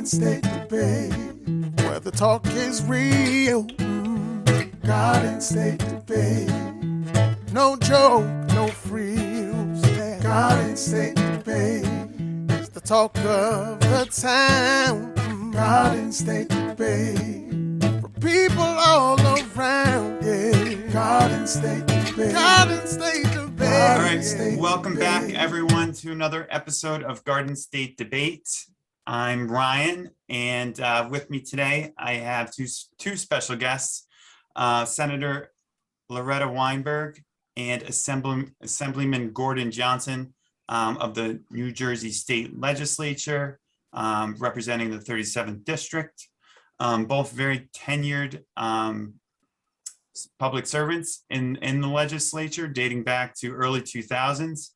Garden State Debate, where the talk is real. Garden State Debate, no joke, no frills. Garden State Debate, it's the talk of the town. Garden State Debate, for people all around. Yeah, Garden State Debate. Garden State Debate. All right, welcome back everyone to another episode of Garden State Debate. I'm Ryan, and with me today I have two special guests, Senator Loretta Weinberg and Assemblyman Johnson of the New Jersey State Legislature, representing the 37th District. Both very tenured public servants in the legislature dating back to early 2000s.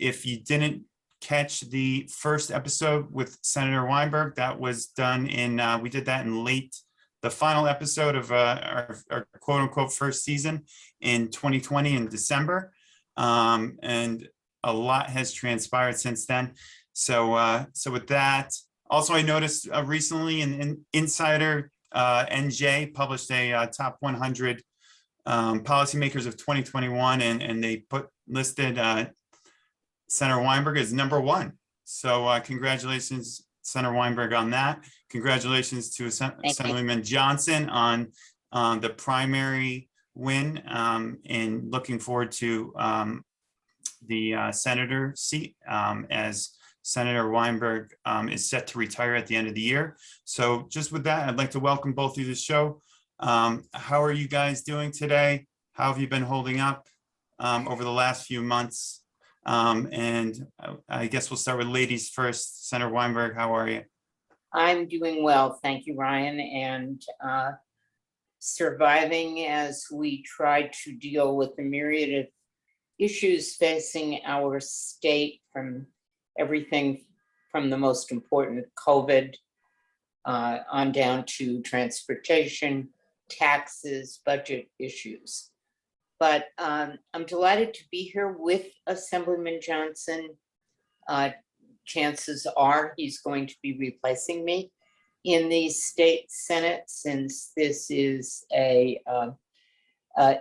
If you didn't catch the first episode with Senator Weinberg, that was done we did that in the final episode of our quote unquote first season in 2020 in December. And a lot has transpired since then. So with that, also I noticed recently an Insider NJ published a top 100 policymakers of 2021, and they listed Senator Weinberg as number one. So congratulations, Senator Weinberg, on that. Congratulations to Assemblyman Johnson on the primary win, and looking forward to the senator seat as Senator Weinberg is set to retire at the end of the year. So just with that, I'd like to welcome both of you to the show. How are you guys doing today? How have you been holding up over the last few months? And I guess we'll start with ladies first. Senator Weinberg, how are you? I'm doing well, thank you, Ryan, and surviving as we try to deal with the myriad of issues facing our state, from everything from the most important COVID on down to transportation, taxes, budget issues. But I'm delighted to be here with Assemblyman Johnson. Chances are he's going to be replacing me in the state Senate, since this is a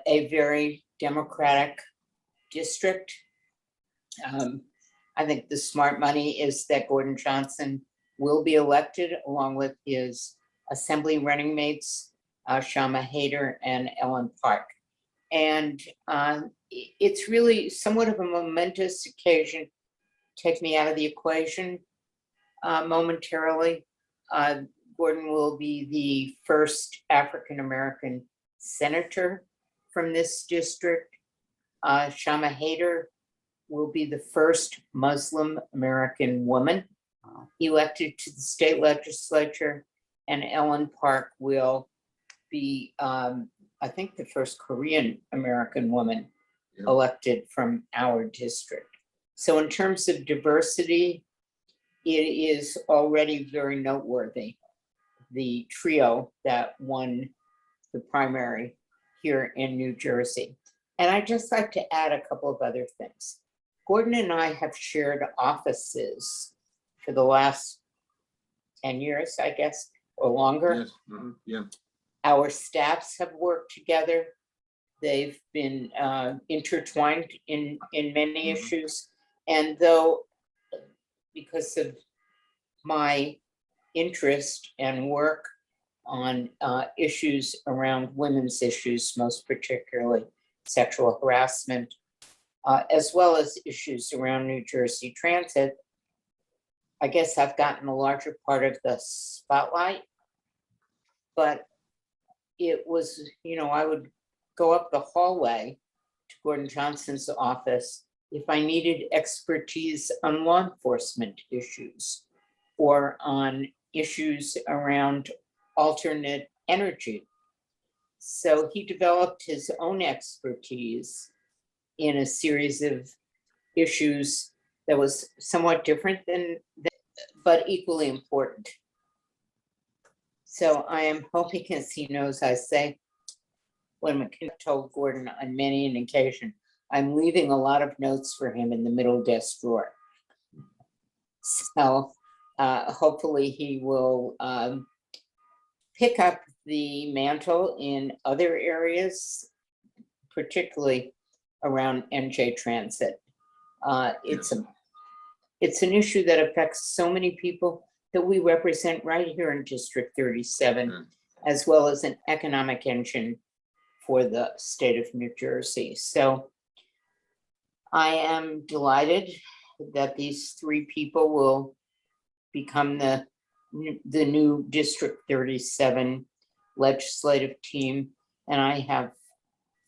very Democratic district. I think the smart money is that Gordon Johnson will be elected along with his assembly running mates, Shama Hader and Ellen Park. And it's really somewhat of a momentous occasion. Take me out of the equation momentarily. Gordon will be the first African-American senator from this district. Shama Hader will be the first Muslim American woman elected to the state legislature, and Ellen Park will be, I think, the first Korean American woman elected from our district. So in terms of diversity, it is already very noteworthy, the trio that won the primary here in New Jersey. And I'd just like to add a couple of other things. Gordon and I have shared offices for the last 10 years, I guess, or longer. Yes. Mm-hmm. Yeah. Our staffs have worked together. They've been intertwined in many issues. And though, because of my interest and work on issues around women's issues, most particularly sexual harassment, as well as issues around New Jersey transit, I guess I've gotten a larger part of the spotlight. But it was, I would go up the hallway to Gordon Johnson's office if I needed expertise on law enforcement issues or on issues around alternate energy. So he developed his own expertise in a series of issues that was somewhat different but equally important. So I am hoping, as he knows, I say, when McKinnon told Gordon on many an occasion, I'm leaving a lot of notes for him in the middle desk drawer. So hopefully he will pick up the mantle in other areas, particularly around NJ Transit. It's an issue that affects so many people that we represent right here in District 37, as well as an economic engine for the state of New Jersey. So I am delighted that these three people will become the new District 37 legislative team, and I have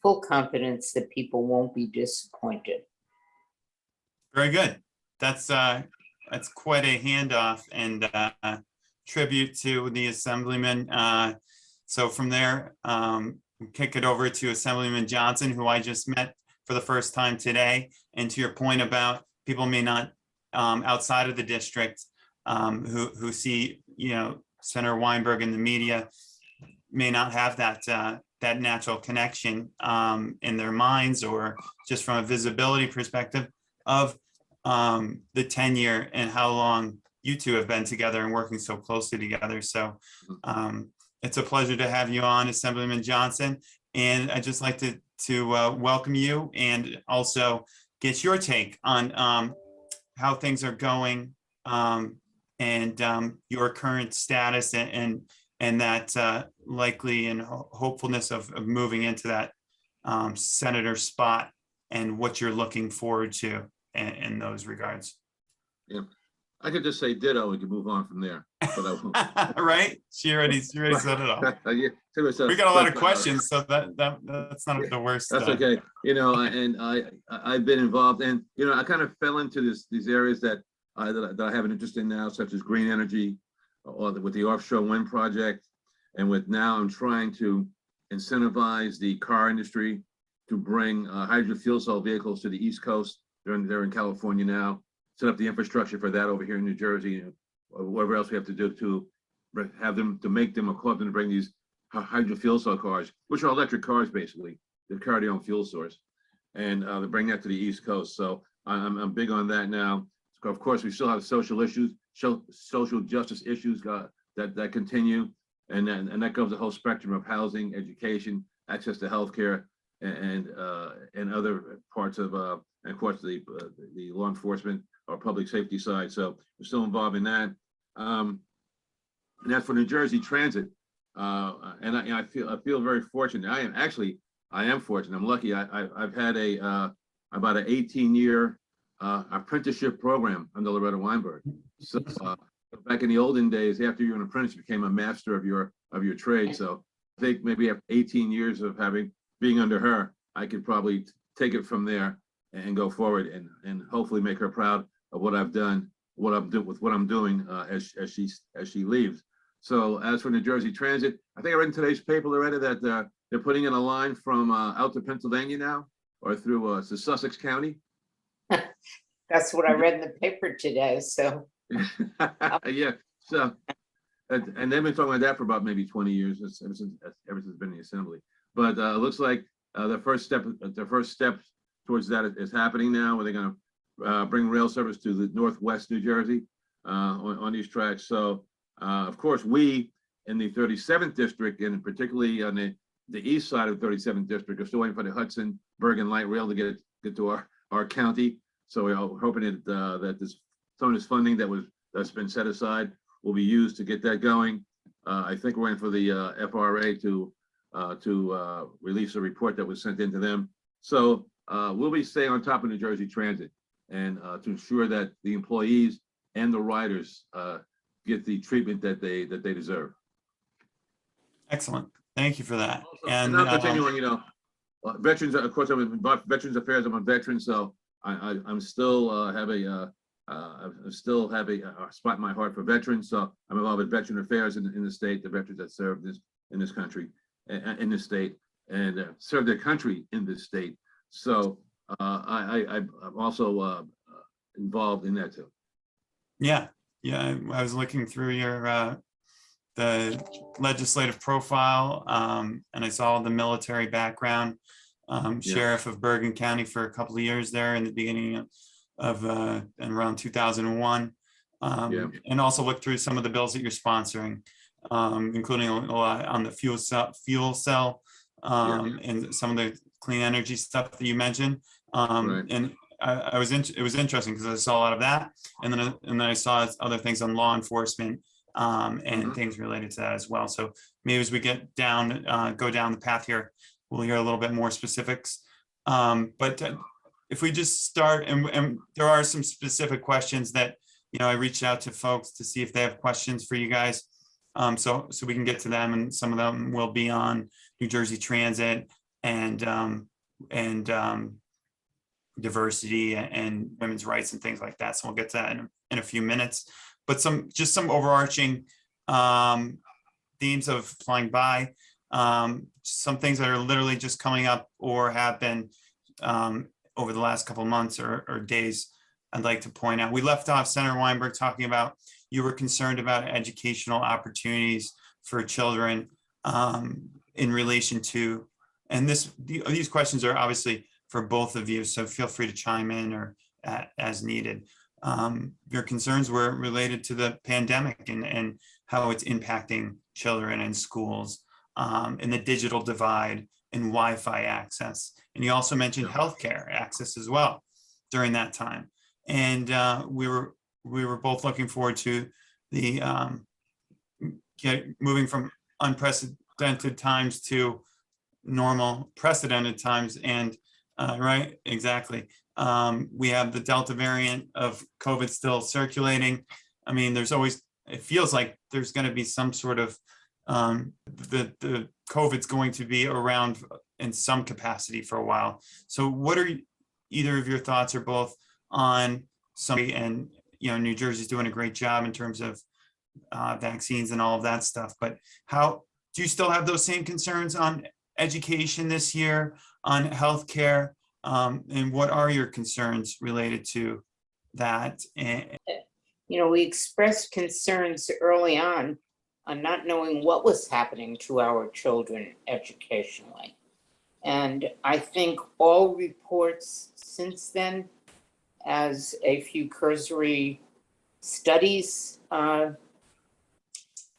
full confidence that people won't be disappointed. Very good. That's quite a handoff and tribute to the Assemblyman. So from there, we kick it over to Assemblyman Johnson, who I just met for the first time today. And to your point about people may not outside of the district who see, Senator Weinberg in the media may not have that natural connection in their minds, or just from a visibility perspective of the tenure and how long you two have been together and working so closely together. So it's a pleasure to have you on, Assemblyman Johnson. And I'd just like to welcome you and also get your take on how things are going and your current status and that likely and hopefulness of moving into that senator spot, and what you're looking forward to in those regards. Yeah, I could just say ditto. We could move on from there. But I won't. Right? She already said it all. Yeah, We got a lot of questions, so that's not the worst. That's okay. And I've been involved, and I kind of fell into these areas that I have an interest in now, such as green energy, or with the offshore wind project, and with now I'm trying to incentivize the car industry to bring hydrogen fuel cell vehicles to the East Coast. They're in California now. Set up the infrastructure for that over here in New Jersey, or whatever else we have to do to have them, to make them, or cause them to bring these hydrogen fuel cell cars, which are electric cars basically. They carry their own fuel source, and they bring that to the East Coast. So I'm big on that now. Of course, we still have social issues, social justice issues that continue, and that goes the whole spectrum of housing, education, access to healthcare, and other parts of, and of course the law enforcement or public safety side. So we're still involved in that. And that's for New Jersey Transit. And I feel very fortunate. I am fortunate. I'm lucky. I've had about an 18-year apprenticeship program under Loretta Weinberg. So back in the olden days, after you're an apprentice, you became a master of your trade. So I think maybe after 18 years of being under her, I could probably take it from there and go forward and hopefully make her proud of what I've done, what I'm doing as she leaves. So as for New Jersey Transit, I think I read in today's paper, Loretta, that they're putting in a line from out to Pennsylvania now, or through to Sussex County. That's what I read in the paper today. So yeah. So and they've been talking about that for about maybe 20 years, ever since it's been in the assembly. But it looks like the first step towards that is happening now, where they're going to bring rail service to the Northwest New Jersey on these tracks. So of course, we in the 37th district, and particularly on the east side of the 37th district, are still waiting for the Hudson Bergen Light Rail to get to our county. So we're hoping that some of this funding that's been set aside will be used to get that going. I think we're waiting for the FRA to release a report that was sent into them. So we'll be staying on top of New Jersey Transit, and to ensure that the employees and the riders get the treatment that they deserve. Excellent. Thank you for that. Also, And not continuing, veterans. Of course, I'm in Veterans Affairs. I'm a veteran, so I'm still have a spot in my heart for veterans. So I'm involved with Veteran Affairs in the state, the veterans that serve in this country, in this state, and serve their country in this state. So I'm also involved in that too. yeah, I was looking through your the legislative profile, and I saw the military background. Sheriff of Bergen County for a couple of years there in the beginning of and around 2001. Yeah. And also look through some of the bills that you're sponsoring, including a lot on the fuel cell, and some of the clean energy stuff that you mentioned. Right. And it was interesting because I saw a lot of that, and then I saw other things on law enforcement, and things related to that as well. So maybe as we go down the path here, we'll hear a little bit more specifics. But if we just start, and there are some specific questions that, I reached out to folks to see if they have questions for you guys. So we can get to them, and some of them will be on New Jersey Transit and diversity and women's rights and things like that. So we'll get to that in a few minutes. But some overarching themes of flying by, some things that are literally just coming up or have been over the last couple of months or days. I'd like to point out, we left off Senator Weinberg talking about you were concerned about educational opportunities for children in relation to, and these questions are obviously for both of you, so feel free to chime in or as needed. Your concerns were related to the pandemic and how it's impacting children in schools, and the digital divide and Wi-Fi access. And you also mentioned healthcare access as well during that time. And we were both looking forward to the moving from unprecedented times to normal precedented times. And right, exactly. We have the Delta variant of COVID still circulating. I mean, it feels like there's going to be some sort of the COVID's going to be around in some capacity for a while. So what are either of your thoughts or both on somebody, and New Jersey's doing a great job in terms of vaccines and all of that stuff, but how do you still have those same concerns on education this year, on healthcare, and what are your concerns related to that? We expressed concerns early on not knowing what was happening to our children educationally. And I think all reports since then, as a few cursory studies have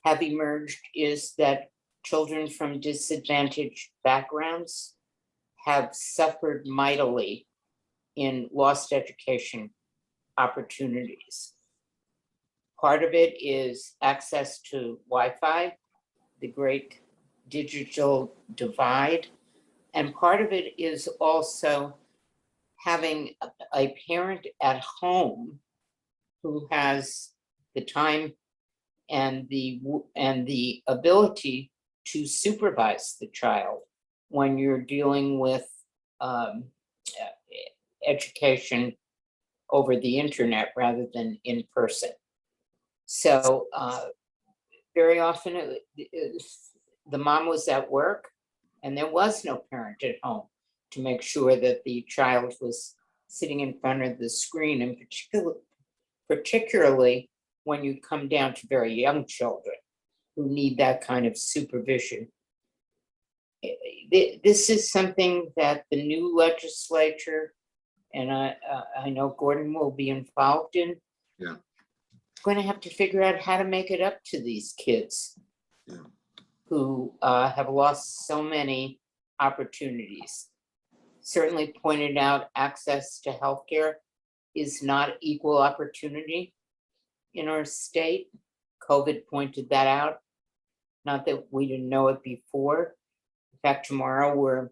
emerged, is that children from disadvantaged backgrounds have suffered mightily in lost education opportunities. Part of it is access to Wi-Fi, the great digital divide. And part of it is also having a parent at home who has the time and the ability to supervise the child when you're dealing with education over the internet rather than in person. So very often the mom was at work and there was no parent at home to make sure that the child was sitting in front of the screen, and particularly when you come down to very young children who need that kind of supervision. This is something that the new legislature, and I know Gordon will be involved in, going to have to figure out how to make it up to these kids who have lost so many opportunities. Certainly pointed out access to healthcare is not equal opportunity in our state. COVID pointed that out. Not that we didn't know it before. In fact, tomorrow we're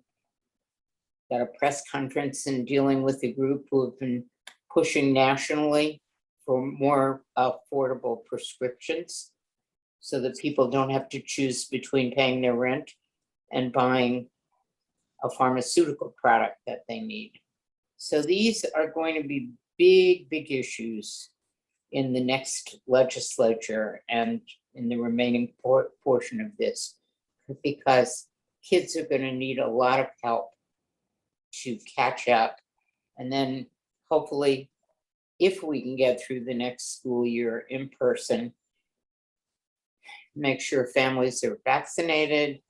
got a press conference and dealing with a group who have been pushing nationally for more affordable prescriptions so that people don't have to choose between paying their rent and buying a pharmaceutical product that they need. So these are going to be big, big issues in the next legislature and in the remaining portion of this, because kids are going to need a lot of help to catch up. And then hopefully, if we can get through the next school year in person, make sure families are vaccinated,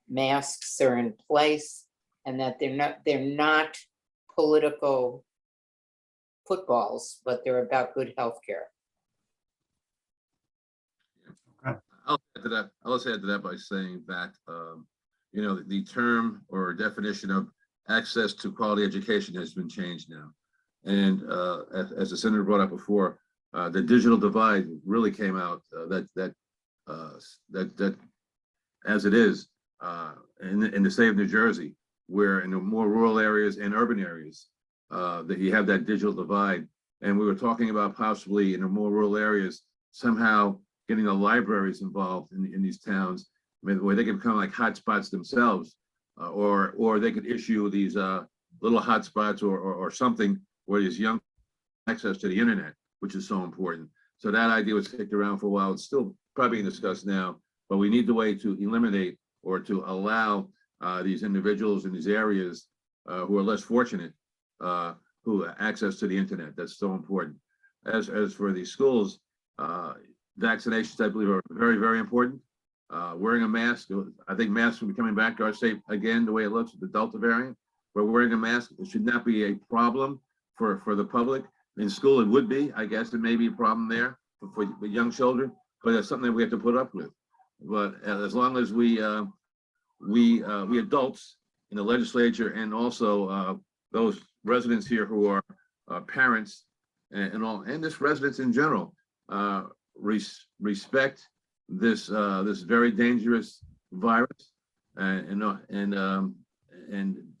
masks are in place, and that they're not political footballs, but they're about good healthcare. to that. I'll also add to that by saying that, you know, the term or definition of access to quality education has been changed now. And as the senator brought up before, the digital divide really came out that as it is in the state of New Jersey, where in the more rural areas and urban areas, that you have that digital divide. And we were talking about possibly in the more rural areas, somehow getting the libraries involved in these towns, where they can become like hotspots themselves, or they could issue these little hotspots or something where there's young access to the internet, which is so important. So that idea was kicked around for a while. It's still probably being discussed now, but we need the way to eliminate or to allow these individuals in these areas who are less fortunate, who have access to the internet. That's so important. As for the schools, vaccinations, I believe, are very, very important. Wearing a mask, I think masks will be coming back to our state again, the way it looks with the Delta variant. But wearing a mask, it should not be a problem for the public. In school, it would be. I guess there may be a problem there for young children, but that's something that we have to put up with. But as long as we adults in the legislature and also those residents here who are parents and this residents in general respect this very dangerous virus and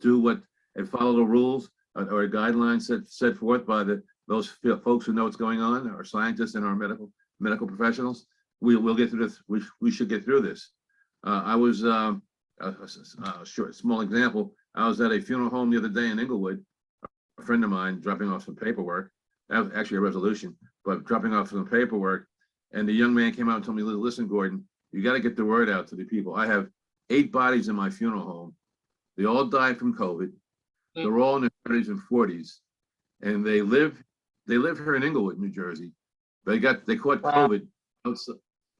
do what and follow the rules or guidelines set forth by those folks who know what's going on, our scientists and our medical professionals. We'll get through this. We should get through this. I was a small example. I was at a funeral home the other day in Inglewood. A friend of mine dropping off some paperwork. That was actually a resolution, but dropping off some paperwork. And the young man came out and told me, "Listen, Gordon, you got to get the word out to the people. I have 8 bodies in my funeral home. They all died from COVID. They're all in their 30s and 40s, and they live here in Inglewood, New Jersey. They caught COVID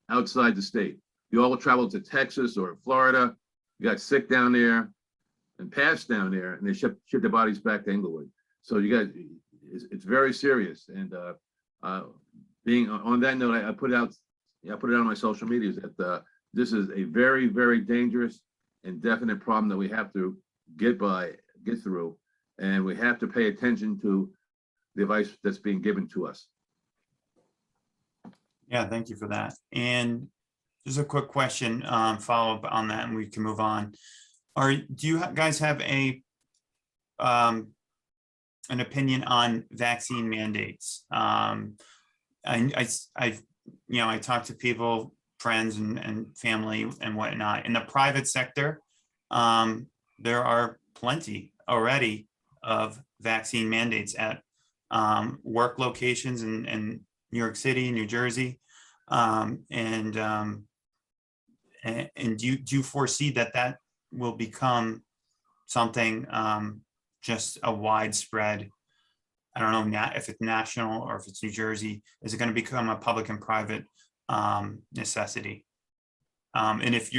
outside the state. You all traveled to Texas or Florida, you got sick down there and passed down there, and they shipped their bodies back to Inglewood. So you guys, it's very serious. And being on that note, I put it out on my social media that this is a very, very dangerous and definite problem that we have to get through, and we have to pay attention to the advice that's being given to us. Yeah, thank you for that. And just a quick question, follow up on that, and we can move on. Do you guys have an opinion on vaccine mandates? I talk to people, friends and family and whatnot. In the private sector, there are plenty already of vaccine mandates at work locations in New York City, New Jersey. And do you foresee that will become something, just a widespread, I don't know if it's national or if it's New Jersey, is it going to become a public and private necessity? And if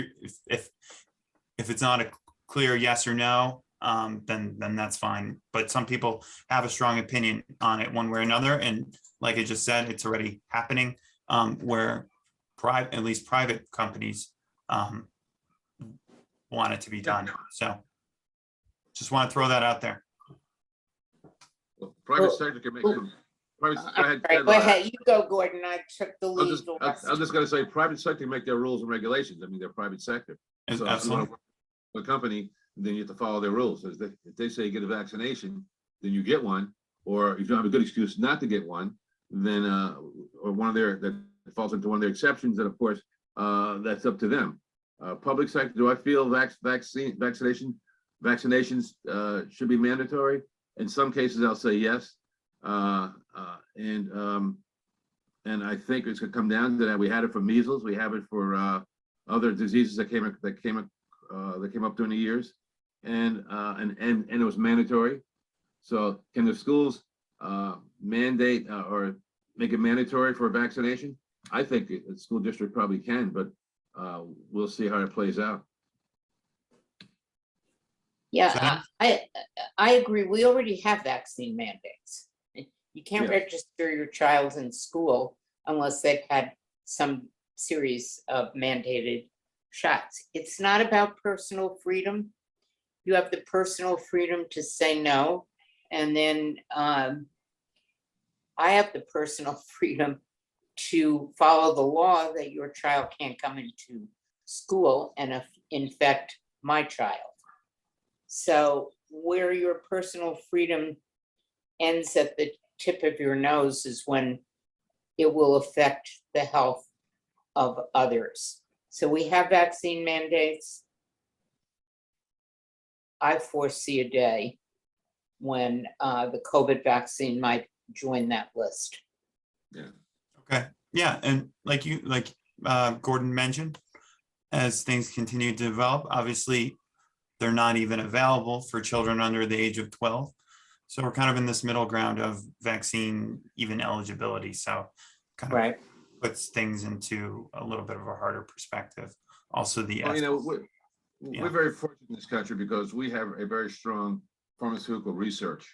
it's not a clear yes or no, then that's fine. But some people have a strong opinion on it one way or another. And like I just said, it's already happening, where at least private companies want it to be done. So just want to throw that out there. Well, private sector can make them. Go ahead. You go, Gordon. I took the lead. I was just going to say, private sector can make their rules and regulations. I mean, they're private sector. So if you want to work with a company, then you have to follow their rules. If they say you get a vaccination, then you get one. Or if you don't have a good excuse not to get one, then or one of their that falls into one of their exceptions, then of course that's up to them. Public sector, do I feel vaccinations should be mandatory? In some cases, I'll say yes. And I think it's going to come down to that. We had it for measles. We have it for other diseases that came up during the years, and it was mandatory. So can the schools mandate or make it mandatory for vaccination? I think the school district probably can, but we'll see how it plays out. Yeah, I agree. We already have vaccine mandates. You can't register your child in school unless they've had some series of mandated shots. It's not about personal freedom. You have the personal freedom to say no, and then I have the personal freedom to follow the law that your child can't come into school and infect my child. So where your personal freedom ends at the tip of your nose is when it will affect the health of others. So we have vaccine mandates. I foresee a day when the COVID vaccine might join that list. Yeah. Okay, yeah, and like Gordon mentioned, as things continue to develop, obviously, they're not even available for children under the age of 12. So we're kind of in this middle ground of vaccine even eligibility. So kind of Right. puts things into a little bit of a harder perspective. Also, the Well, you know, Yeah. we're very fortunate in this country because we have a very strong pharmaceutical research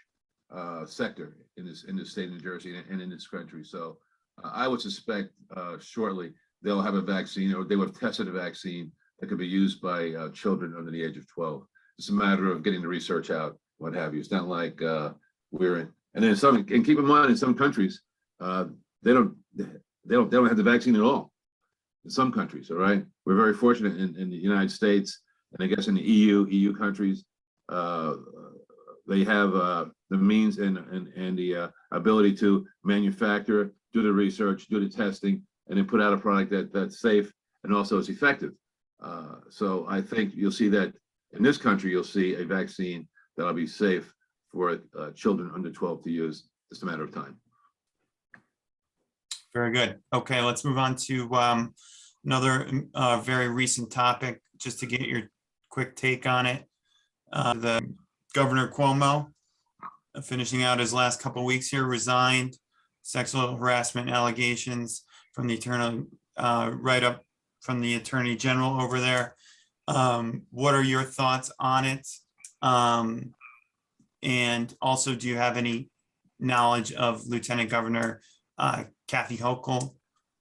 sector in this state of New Jersey and in this country. So I would suspect shortly they'll have a vaccine, or they will have tested a vaccine that could be used by children under the age of 12. It's a matter of getting the research out, what have you. It's not like we're in. And then some, and keep in mind, in some countries, they don't have the vaccine at all. In some countries, all right. We're very fortunate in the United States, and I guess in the EU countries, they have the means and the ability to manufacture, do the research, do the testing, and then put out a product that's safe and also is effective. So I think you'll see that in this country, you'll see a vaccine that'll be safe for children under 12 to use. Just a matter of time. Very good. Okay, let's move on to another very recent topic, just to get your quick take on it. The Governor Cuomo, finishing out his last couple of weeks here, resigned. Sexual harassment allegations from the attorney, right up from the Attorney General over there. What are your thoughts on it? And also, do you have any knowledge of Lieutenant Governor Kathy Hochul?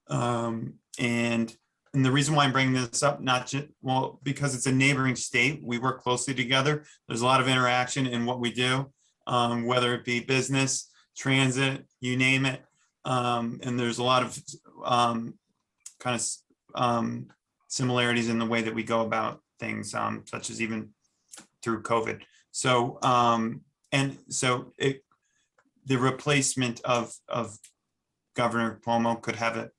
And the reason why I'm bringing this up, not just, well, because it's a neighboring state, we work closely together. There's a lot of interaction in what we do, whether it be business, transit, you name it. And there's a lot of kind of similarities in the way that we go about things, such as even through COVID. So, the replacement of Governor Cuomo could have a,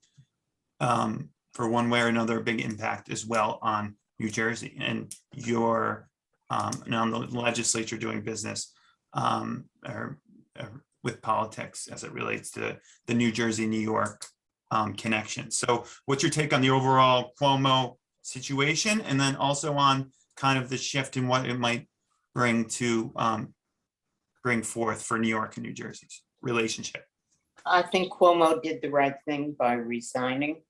for one way or another, a big impact as well on New Jersey and your, and on the legislature doing business, or with politics as it relates to the New Jersey, New York connection. So what's your take on the overall Cuomo situation, and then also on kind of the shift in what it might bring to bring forth for New York and New Jersey's relationship? I think Cuomo did the right thing by resigning.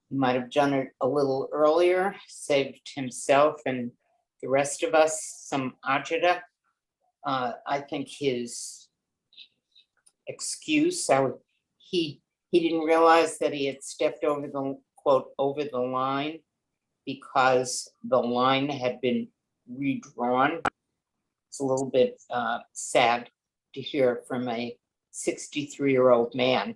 He might have done it a little earlier, saved himself and the rest of us some agita. I think his excuse, he didn't realize that he had stepped over the, quote, over the line, because the line had been redrawn. It's a little bit sad to hear from a 63-year-old man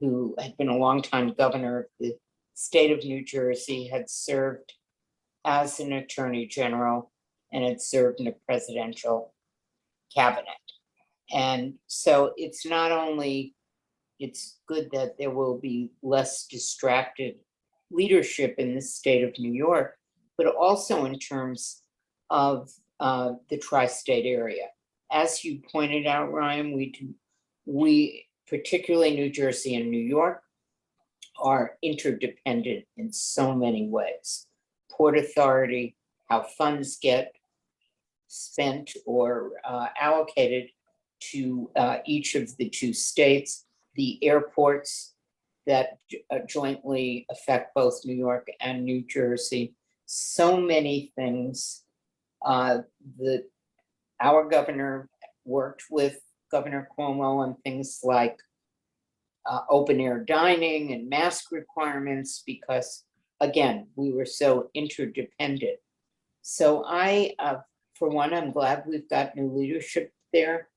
who had been a longtime governor of the state of New Jersey, had served as an attorney general, and had served in a presidential cabinet. And so it's not only, it's good that there will be less distracted leadership in the state of New York, but also in terms of the tri-state area. As you pointed out, Ryan, we, particularly New Jersey and New York, are interdependent in so many ways. Port Authority, how funds get spent or allocated to each of the two states, the airports that jointly affect both New York and New Jersey. So many things. Our governor worked with Governor Cuomo on things like open air dining and mask requirements because, again, we were so interdependent. So for one, I'm glad we've got new leadership there.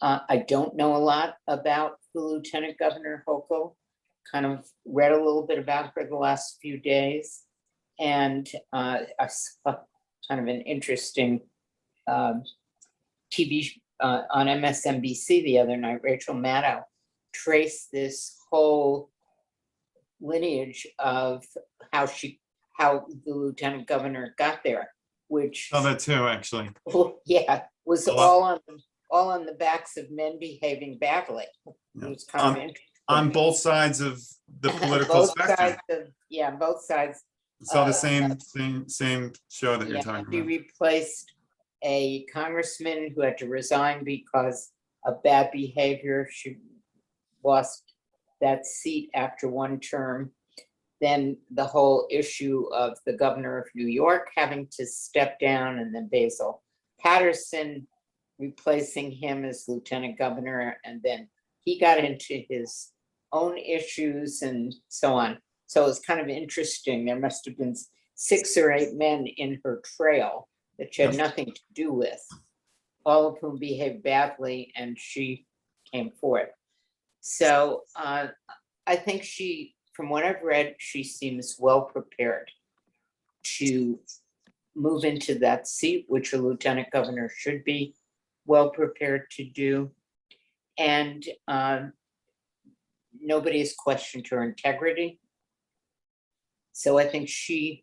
I don't know a lot about the Lieutenant Governor Hochul, kind of read a little bit about her the last few days. And I saw kind of an interesting TV on MSNBC the other night. Rachel Maddow traced this whole lineage of how the lieutenant governor got there, which Oh, that too, actually. was A lot. all on the backs of men behaving badly. It was kind of interesting. On both sides of the political Both spectrum. sides both sides. Saw the same show that you're talking She about. replaced a congressman who had to resign because of bad behavior. She lost that seat after one term. Then the whole issue of the governor of New York having to step down, and then Basil Patterson replacing him as lieutenant governor. And then he got into his own issues and so on. So it was kind of interesting. There must have been 6 or 8 men in her trail that she had nothing to do with, all of whom behaved badly, and she came forth. So I think from what I've read, she seems well prepared to move into that seat, which a lieutenant governor should be well prepared to do. And nobody has questioned her integrity. So I think she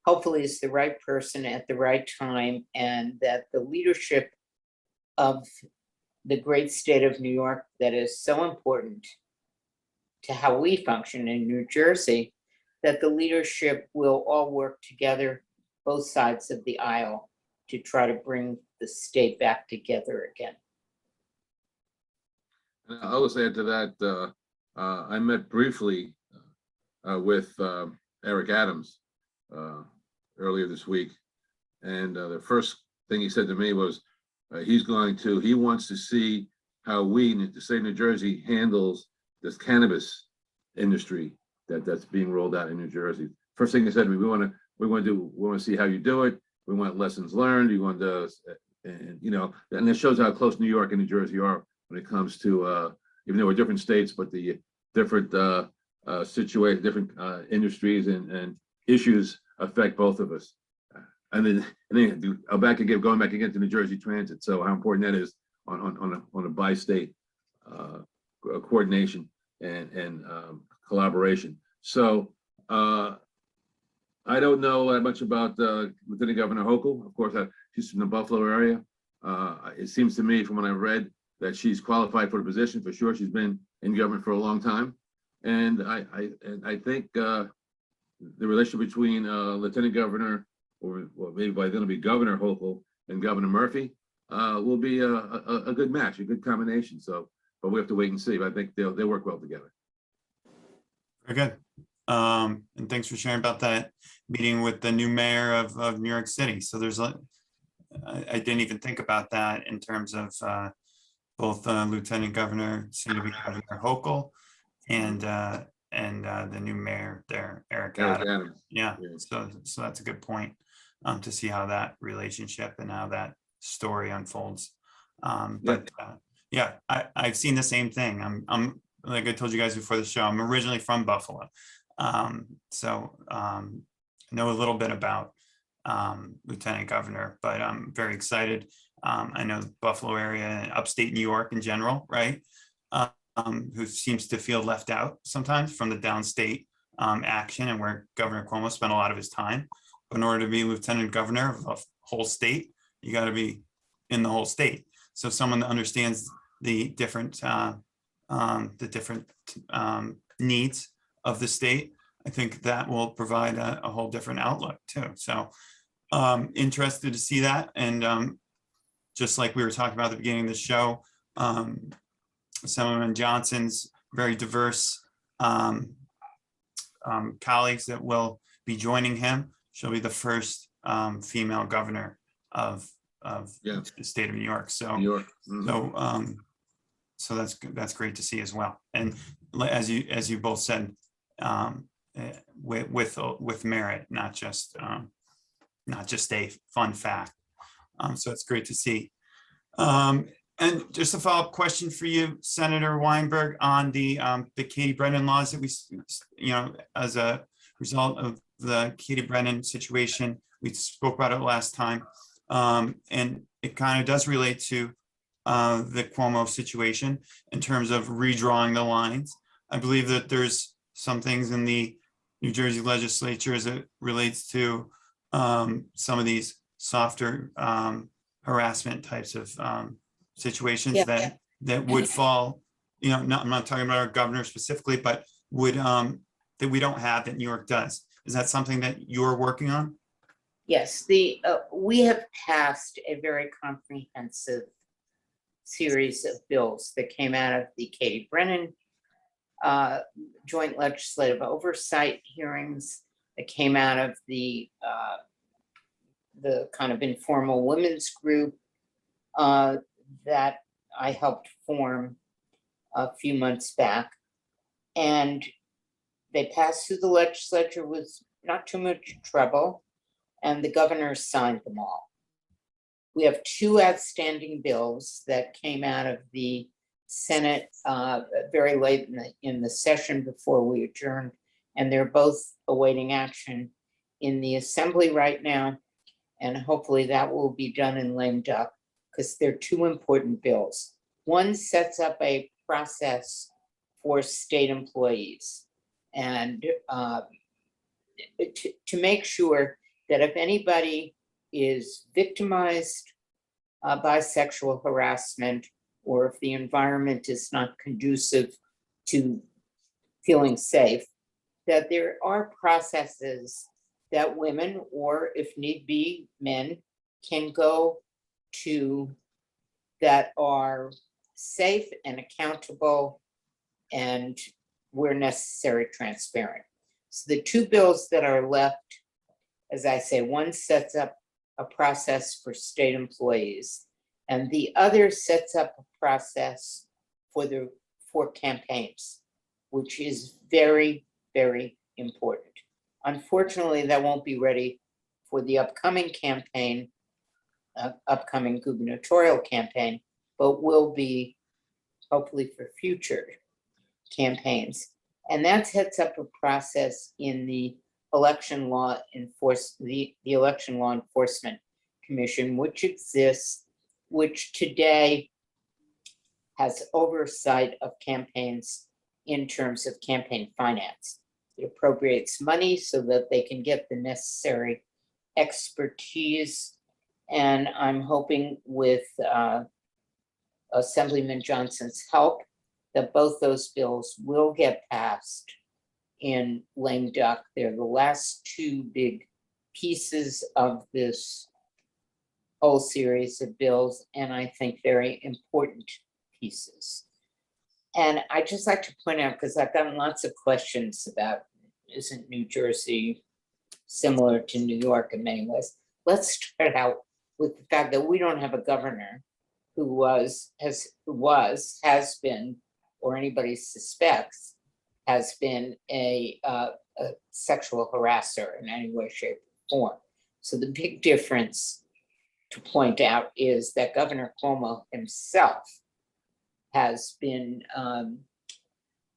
hopefully is the right person at the right time, and that the leadership of the great state of New York that is so important to how we function in New Jersey, that the leadership will all work together, both sides of the aisle, to try to bring the state back together again. I will say to that, I met briefly with Eric Adams earlier this week. And the first thing he said to me was, he wants to see how the state of New Jersey handles this cannabis industry that's being rolled out in New Jersey. First thing he said to me, we want to see how you do it. We want lessons learned. You want to, and it shows how close New York and New Jersey are when it comes to, even though we're different states, but the different situations, different industries and issues affect both of us. And then going back again to New Jersey Transit. So how important that is on a bi-state coordination and collaboration. So I don't know that much about Lieutenant Governor Hochul. Of course, she's from the Buffalo area. It seems to me from what I've read that she's qualified for the position for sure. She's been in government for a long time. And I think the relationship between Lieutenant Governor, or maybe by then it'll be Governor Hochul and Governor Murphy, will be a good match, a good combination. So, but we have to wait and see. But I think they'll work well together. Very good. And thanks for sharing about that meeting with the new mayor of New York City. So I didn't even think about that in terms of both Lieutenant Governor, soon to be Governor Hochul, and the new mayor there, Eric Adams. Yeah. So that's a good point to see how that relationship and how that story unfolds. I've seen the same thing. I'm like I told you guys before the show, I'm originally from Buffalo. So know a little bit about Lieutenant Governor, but I'm very excited. I know the Buffalo area and upstate New York in general, right? Who seems to feel left out sometimes from the downstate action, and where Governor Cuomo spent a lot of his time. But in order to be lieutenant governor of a whole state, you got to be in the whole state. So someone that understands the different needs of the state, I think that will provide a whole different outlook too. So interested to see that. And just like we were talking about at the beginning of the show, Assemblyman Johnson's very diverse colleagues that will be joining him. She'll be the first female governor of the state of New York. So, New York. Mm-hmm. So that's great to see as well. And as you both said, with merit, not just a fun fact. So it's great to see. And just a follow-up question for you, Senator Weinberg, on the Katie Brennan laws that we, as a result of the Katie Brennan situation, we spoke about it last time. And it kind of does relate to the Cuomo situation in terms of redrawing the lines. I believe that there's some things in the New Jersey legislature as it relates to some of these softer harassment types of situations that would fall, I'm not talking about our governor specifically, but would that we don't have that New York does. Is that something that you're working on? Yes, we have passed a very comprehensive series of bills that came out of the Katie Brennan joint legislative oversight hearings, that came out of the kind of informal women's group that I helped form a few months back. And they passed through the legislature with not too much trouble, and the governor signed them all. We have two outstanding bills that came out of the Senate very late in the session before we adjourned, and they're both awaiting action in the Assembly right now. And hopefully that will be done in lame duck, because they're two important bills. One sets up a process for state employees, and to make sure that if anybody is victimized by sexual harassment, or if the environment is not conducive to feeling safe, that there are processes that women, or if need be, men, can go to that are safe and accountable, and where necessary, transparent. So the two bills that are left, as I say, one sets up a process for state employees, and the other sets up a process for campaigns, which is very, very important. Unfortunately, that won't be ready for the upcoming campaign, upcoming gubernatorial campaign, but will be hopefully for future campaigns. And that sets up a process in the Election Law the Election Law Enforcement Commission, which exists, which today has oversight of campaigns in terms of campaign finance. It appropriates money so that they can get the necessary expertise. And I'm hoping with Assemblyman Johnson's help that both those bills will get passed in lame duck. They're the last two big pieces of this whole series of bills, and I think very important pieces. And I'd just like to point out, because I've gotten lots of questions about, isn't New Jersey similar to New York in many ways? Let's start out with the fact that we don't have a governor who has been, or anybody suspects, has been a sexual harasser in any way, shape, or form. So the big difference to point out is that Governor Cuomo himself has been,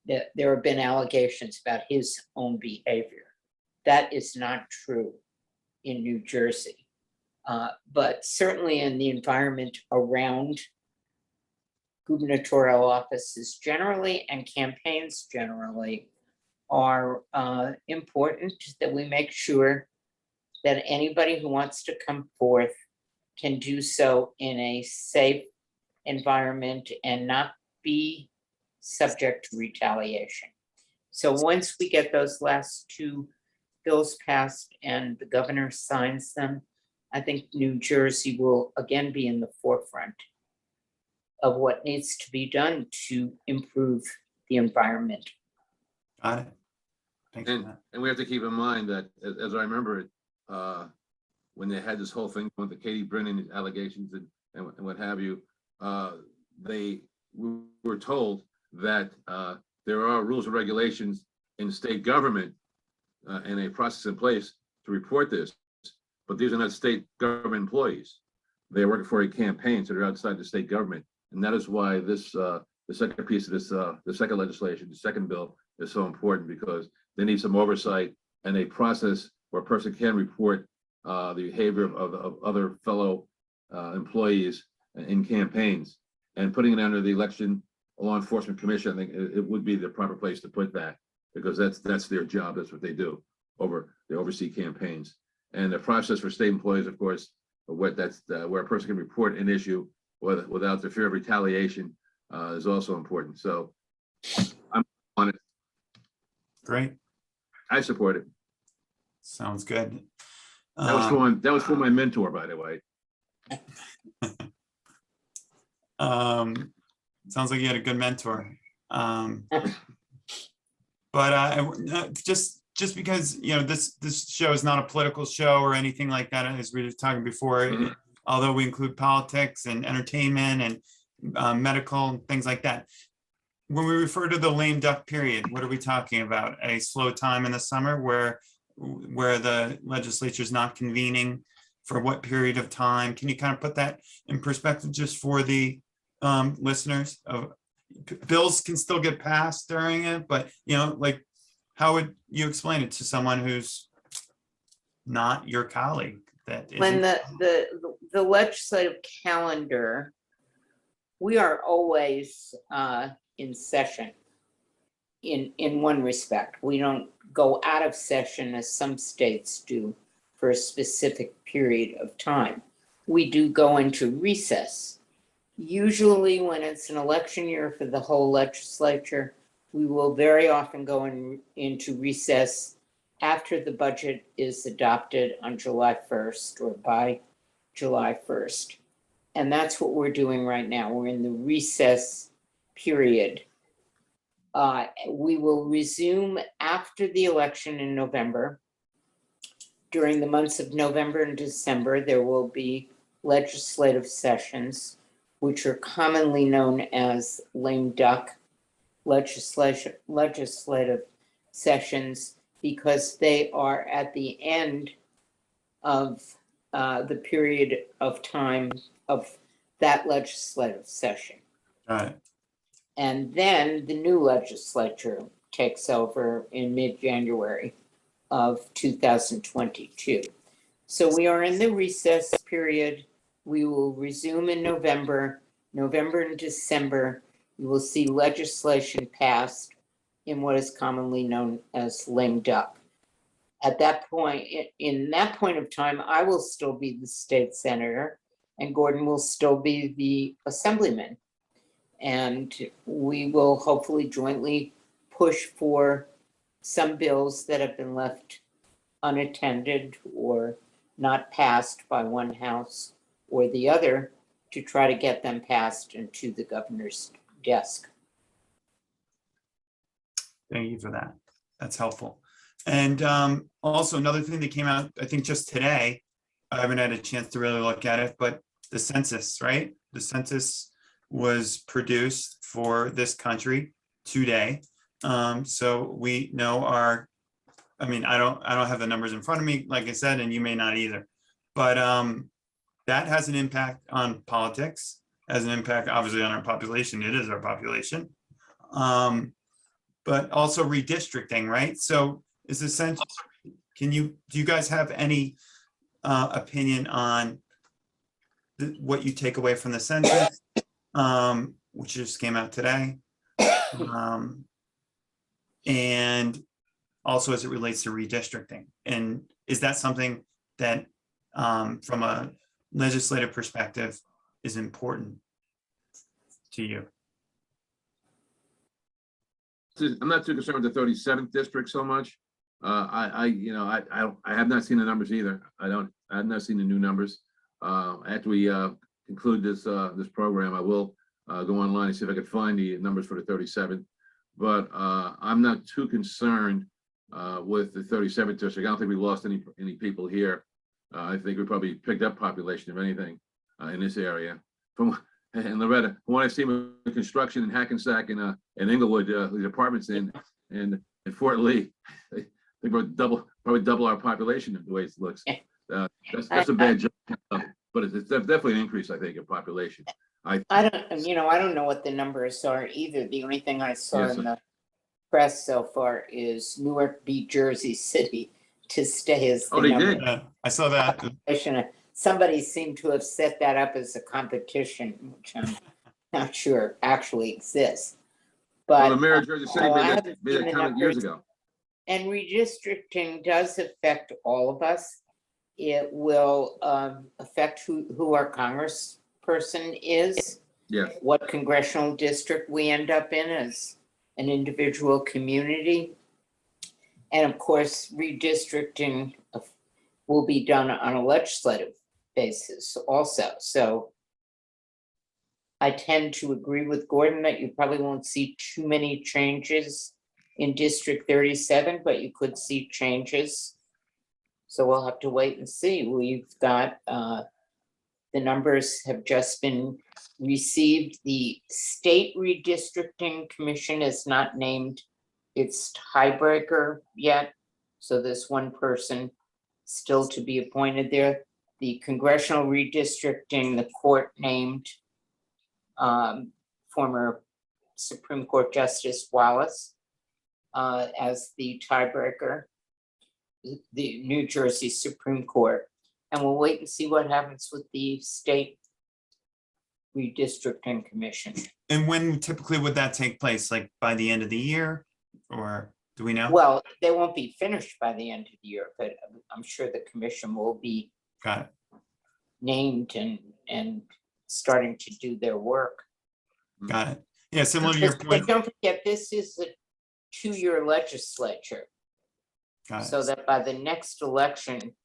there have been allegations about his own behavior. That is not true in New Jersey, but certainly in the environment around gubernatorial offices generally and campaigns generally are important, that we make sure that anybody who wants to come forth can do so in a safe environment and not be subject to retaliation. So once we get those last two bills passed and the governor signs them, I think New Jersey will again be in the forefront of what needs to be done to improve the environment. Got it. Thanks for And, that. and we have to keep in mind that, as I remember it, when they had this whole thing with the Katie Brennan allegations and what have you, they we're told that there are rules and regulations in state government and a process in place to report this, but these are not state government employees. They're working for a campaign, so they're outside the state government. And that is why this, the second piece of this, the second legislation, the second bill is so important, because they need some oversight and a process where a person can report the behavior of other fellow employees in campaigns. And putting it under the Election Law Enforcement Commission, I think it would be the proper place to put that, because that's their job. That's what they do. They oversee campaigns. And the process for state employees, of course, where a person can report an issue without the fear of retaliation is also important. So I'm on it. Great. I support it. Sounds good. That was for my mentor, by the way. Sounds like you had a good mentor. But just because, you know, this show is not a political show or anything like that, as we were talking before, although we include politics and entertainment and medical and things like that. When we refer to the lame duck period, what are we talking about? A slow time in the summer where the legislature is not convening for what period of time? Can you kind of put that in perspective just for the listeners? Bills can still get passed during it, but, you know, like, how would you explain it to someone who's not your colleague? When the legislative calendar, we are always in session in one respect. We don't go out of session as some states do for a specific period of time. We do go into recess. Usually when it's an election year for the whole legislature, we will very often go into recess after the budget is adopted on July 1st or by July 1st. And that's what we're doing right now. We're in the recess period. We will resume after the election in November. During the months of November and December, there will be legislative sessions, which are commonly known as lame duck legislative sessions, because they are at the end of the period of time of that legislative session. Got it. And then the new legislature takes over in mid-January of 2022. So we are in the recess period. We will resume in November and December. You will see legislation passed in what is commonly known as lame duck. At that point, in that point of time, I will still be the state senator and Gordon will still be the assemblyman. And we will hopefully jointly push for some bills that have been left unattended or not passed by one house or the other to try to get them passed and to the governor's desk. Thank you for that. That's helpful. And also another thing that came out, I think just today, I haven't had a chance to really look at it, but the census, right? The census was produced for this country today. So we know I don't have the numbers in front of me, like I said, and you may not either, but that has an impact on politics, has an impact obviously on our population. It is our population, but also redistricting, right? So is essential. Do you guys have any opinion on what you take away from the census, which just came out today? And also as it relates to redistricting. And is that something that from a legislative perspective is important to you? I'm not too concerned with the 37th district so much. I have not seen the numbers either. I have not seen the new numbers. After we conclude this program, I will go online and see if I could find the numbers for the 37th. But I'm not too concerned with the 37th district. I don't think we lost any people here. I think we probably picked up population, if anything, in this area. And Loretta, when I've seen the construction in Hackensack and Inglewood, these apartments in Fort Lee, they probably double our population the way it looks. That's a bad job, but it's definitely an increase, I think, in population. I don't know what the numbers are either. The only thing I saw Yes, in the press so far is Newark beat Jersey City to stay as the Oh, they number did? Yeah, I saw that. one. Somebody seemed to have set that up as a competition, which I'm not sure actually exists. Well, But the mayor of Jersey City I made haven't that seen the comment years numbers. ago. And redistricting does affect all of us. It will affect who our congressperson is, Yeah, what congressional district we end up in as an individual community. And of course, redistricting will be done on a legislative basis also. So I tend to agree with Gordon that you probably won't see too many changes in District 37, but you could see changes. So we'll have to wait and see. We've got, the numbers have just been received. The State Redistricting Commission is not named its tiebreaker yet. So there's one person still to be appointed there. The Congressional Redistricting, the court named former Supreme Court Justice Wallace as the tiebreaker, the New Jersey Supreme Court. And we'll wait and see what happens with the State Redistricting Commission. And when typically would that take place? Like by the end of the year, or do we know? Well, they won't be finished by the end of the year, but I'm sure the commission will be Got it. named and starting to do their work. Got it. Yeah, similar to your But point. don't forget, this is a 2-year legislature, Got it. so that by the next election,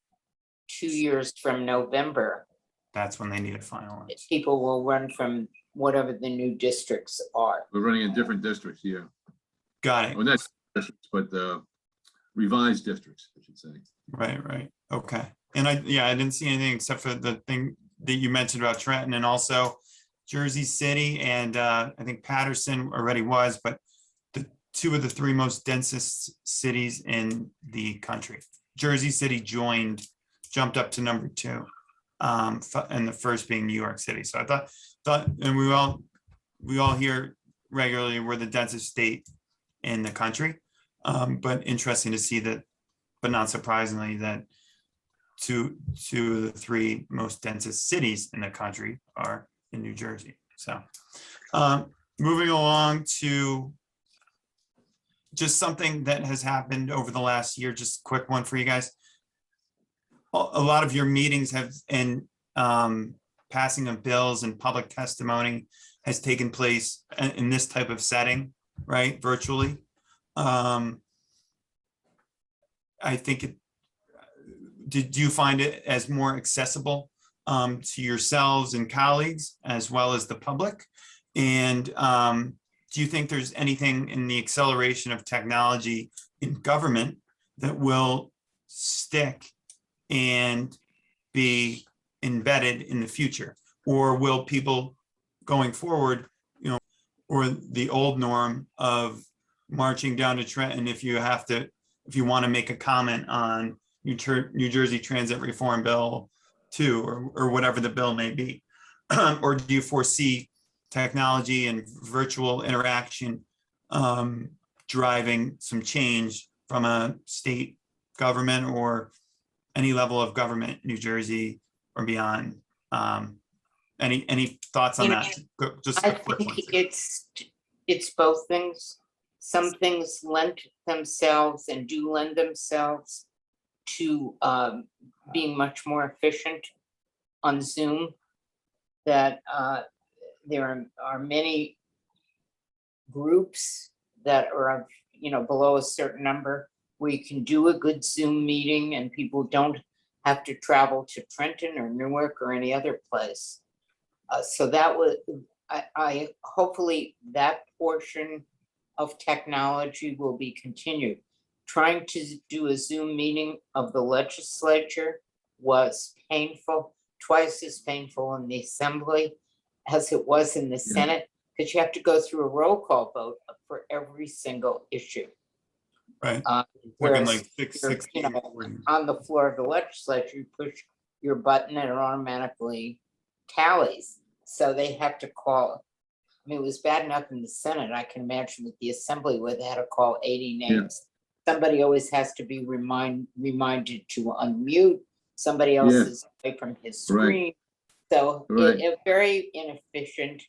2 years from November, That's when they need to finalize. people will run from whatever the new districts are. we're running in different districts, yeah. Got it. Well, not districts, but revised districts, I should say. Right. Okay. And I didn't see anything except for the thing that you mentioned about Trenton and also Jersey City, and I think Patterson already was, but the 2 of the 3 most densest cities in the country. Jersey City jumped up to number 2, and the first being New York City. So I thought, and we all hear regularly we're the densest state in the country, but interesting to see that, but not surprisingly, that 2 of the 3 most densest cities in the country are in New Jersey. So moving along to just something that has happened over the last year, just a quick one for you guys. A lot of your meetings have, and passing of bills and public testimony has taken place in this type of setting, right? Virtually. I think did you find it as more accessible to yourselves and colleagues as well as the public? And do you think there's anything in the acceleration of technology in government that will stick and be embedded in the future? Or will people going forward, or the old norm of marching down to Trenton if you want to make a comment on New Jersey Transit Reform Bill 2 or whatever the bill may be? Or do you foresee technology and virtual interaction driving some change from a state government or any level of government, New Jersey or beyond? Any thoughts on that? Just I a quick think one. it's both things. Some things lend themselves and do lend themselves to being much more efficient on Zoom. That there are many groups that are below a certain number where you can do a good Zoom meeting and people don't have to travel to Trenton or Newark or any other place. So that was, I hopefully that portion of technology will be continued. Trying to do a Zoom meeting of the legislature was painful, twice as painful in the assembly as it was in the Senate, because you have to go through a roll call vote for every single issue. Right. Whereas like six, you're, 60, on the floor of the legislature, you push your button and it automatically tallies. So they have to call. I mean, it was bad enough in the Senate. I can imagine with the Assembly where they had to call 80 names. Somebody always has to be reminded to unmute. Somebody else is away from his screen. So it very inefficient.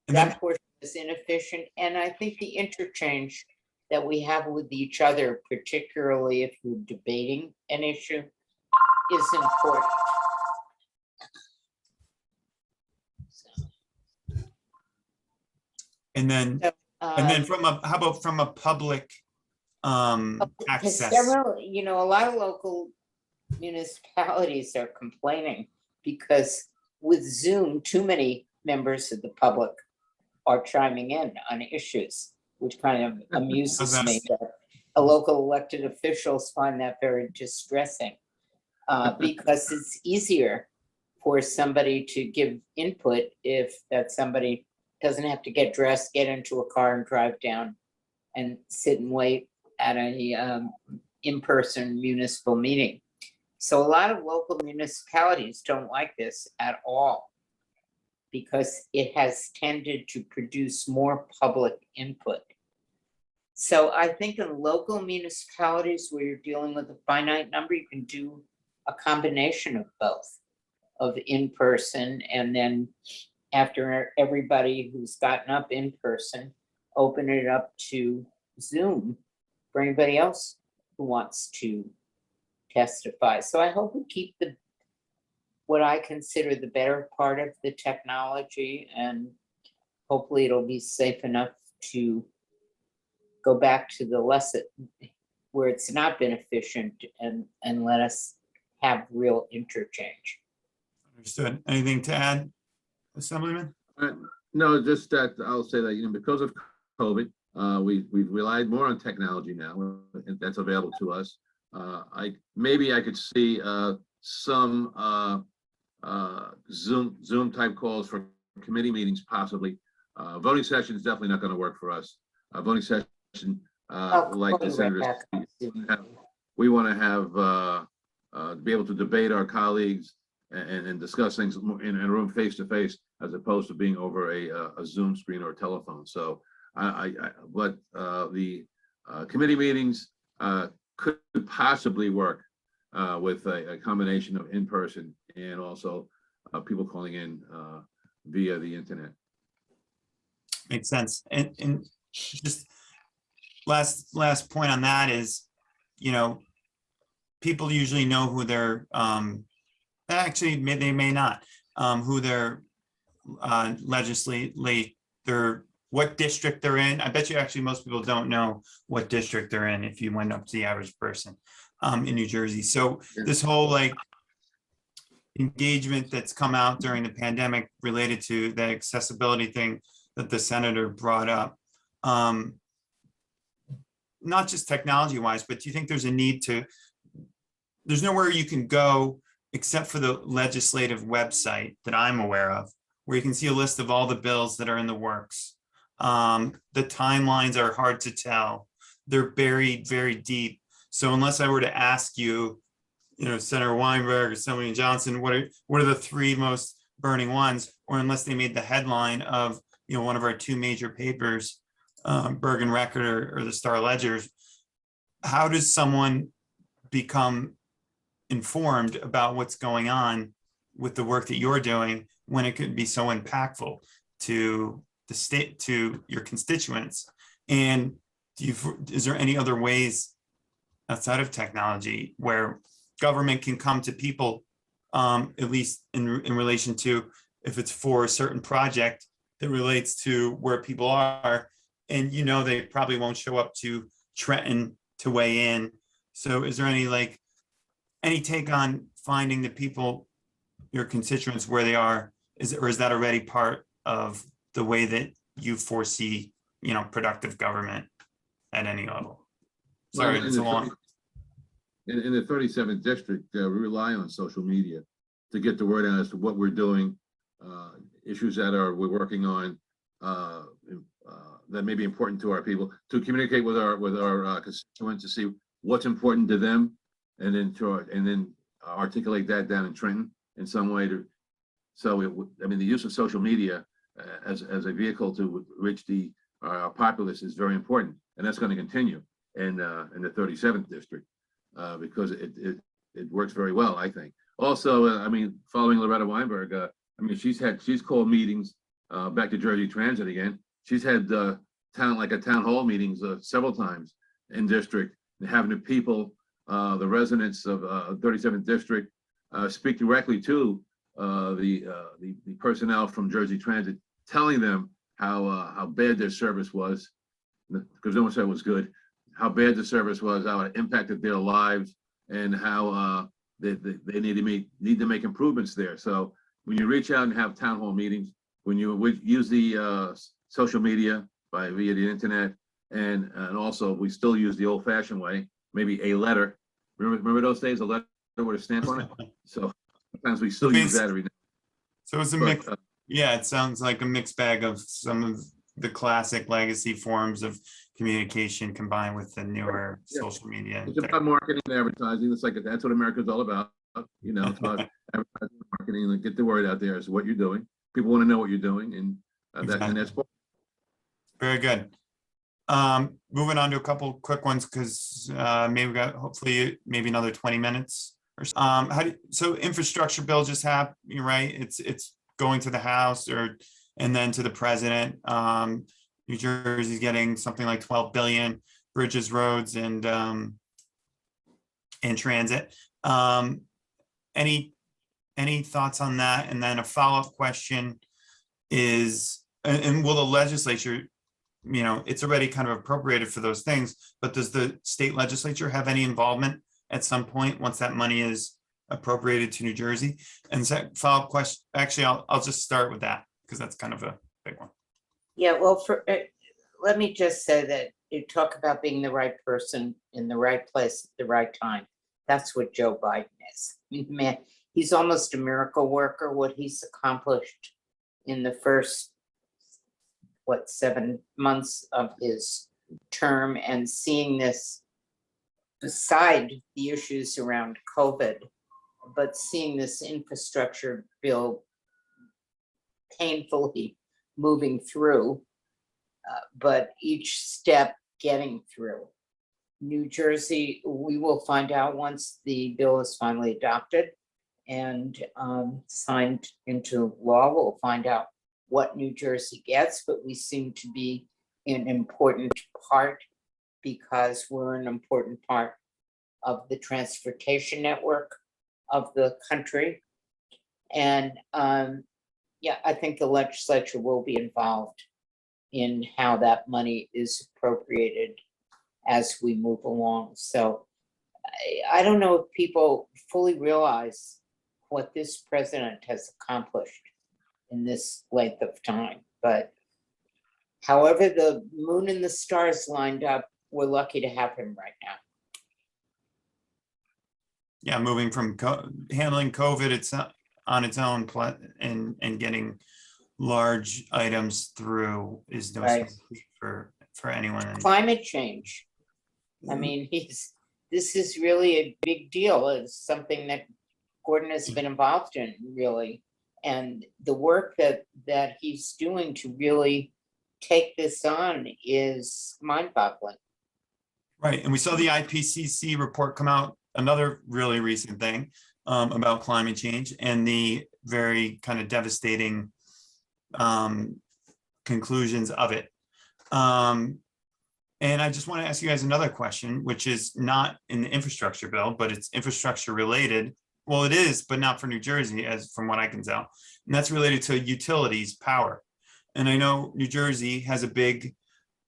And then, That portion is inefficient. And I think the interchange that we have with each other, particularly if you're debating an issue, is important. and then, from a, how about from a public Because access? several, a lot of local municipalities are complaining because with Zoom, too many members of the public are chiming in on issues, which kind of amuses me. That local elected officials find that very distressing because it's easier for somebody to give input if that somebody doesn't have to get dressed, get into a car and drive down and sit and wait at a in-person municipal meeting. So a lot of local municipalities don't like this at all because it has tended to produce more public input. So I think in local municipalities where you're dealing with a finite number, you can do a combination of both, of in-person, and then after everybody who's gotten up in person, open it up to Zoom for anybody else who wants to testify. So I hope we keep what I consider the better part of the technology, and hopefully it'll be safe enough to go back to the lesson where it's not been efficient and let us have real interchange. Understood. Anything to add, Assemblyman? No, just that I'll say that, because of COVID, we've relied more on technology now, and that's available to us. Maybe I could see some Zoom type calls for committee meetings, possibly. Voting session is definitely not going to work for us. Voting session, like the senators, we want to have be able to debate our colleagues and discuss things in a room face to face, as opposed to being over a Zoom screen or a telephone. So but the committee meetings could possibly work with a combination of in-person and also people calling in via the internet. Makes sense. And just last point on that is, people usually know who they're actually they may not who their legislator, what district they're in. I bet you actually most people don't know what district they're in if you went up to the average person in New Jersey. So this whole engagement that's come out during the pandemic related to the accessibility thing that the senator brought up, not just technology wise, but do you think there's a need to, there's nowhere you can go except for the legislative website that I'm aware of, where you can see a list of all the bills that are in the works. The timelines are hard to tell. They're buried very deep. So unless I were to ask you, Senator Weinberg or Assemblyman Johnson, what are the three most burning ones, or unless they made the headline of, one of our two major papers, Bergen Record or the Star Ledger, how does someone become informed about what's going on with the work that you're doing when it could be so impactful to the state, to your constituents? And is there any other ways outside of technology where government can come to people, at least in relation to if it's for a certain project that relates to where people are, and they probably won't show up to Trenton to weigh in. So is there any take on finding the people, your constituents, where they are? Or is that already part of the way that you foresee, productive government at any level? Sorry, it's a long. In the 37th district, we rely on social media to get the word out as to what we're doing, issues that we're working on that may be important to our people, to communicate with our constituents to see what's important to them, and then articulate that down in Trenton in some way I mean, the use of social media as a vehicle to reach our populace is very important, and that's going to continue in the 37th district because it works very well, I think. Also, I mean, following Loretta Weinberg, I mean, she's called meetings back to Jersey Transit again. She's had town hall meetings several times in district, and having the people, the residents of 37th district, speak directly to the personnel from Jersey Transit, telling them how bad their service was, because no one said it was good, how bad the service was, how it impacted their lives, and how they need to make improvements there. So when you reach out and have town hall meetings, when you would use the social media via the internet, and also we still use the old-fashioned way, maybe a letter. Remember those days, a letter with a stamp on it? So sometimes we still use that every day. So it's a mix. Yeah, it sounds like a mixed bag of some of the classic legacy forms of communication combined with the newer social media. It's about marketing and advertising. It's like that's what America's all about. You know, it's about advertising and marketing, and get the word out there as to what you're doing. People want to know what you're doing, and that's very good. Moving on to a couple quick ones because maybe we got hopefully maybe another 20 minutes or so. So infrastructure bill just happened, right? It's going to the House and then to the president. New Jersey's getting something like 12 billion, bridges, roads, and transit. Any thoughts on that? And then a follow-up question is, and will the legislature, it's already kind of appropriated for those things, but does the state legislature have any involvement at some point once that money is appropriated to New Jersey? And follow-up question, actually, I'll just start with that because that's kind of a big one. Yeah, well, let me just say that you talk about being the right person in the right place at the right time. That's what Joe Biden is. I mean, man, he's almost a miracle worker. What he's accomplished in the first 7 months of his term, and seeing this beside the issues around COVID, but seeing this infrastructure bill painfully moving through, but each step getting through. New Jersey, we will find out once the bill is finally adopted and signed into law. We'll find out what New Jersey gets, but we seem to be an important part because we're an important part of the transportation network of the country. And yeah, I think the legislature will be involved in how that money is appropriated as we move along. So I don't know if people fully realize what this president has accomplished in this length of time, but however the moon and the stars lined up, we're lucky to have him right now. Yeah, moving from handling COVID, it's on its own and getting large items through is no Right. for anyone. Climate change. I mean, this is really a big deal. It's something that Gordon has been involved in, really. And the work that he's doing to really take this on is mind-boggling. Right, and we saw the IPCC report come out, another really recent thing about climate change and the very kind of devastating conclusions of it. And I just want to ask you guys another question, which is not in the infrastructure bill, but it's infrastructure related. Well, it is, but not for New Jersey, as from what I can tell. And that's related to utilities, power. And I know New Jersey has a big,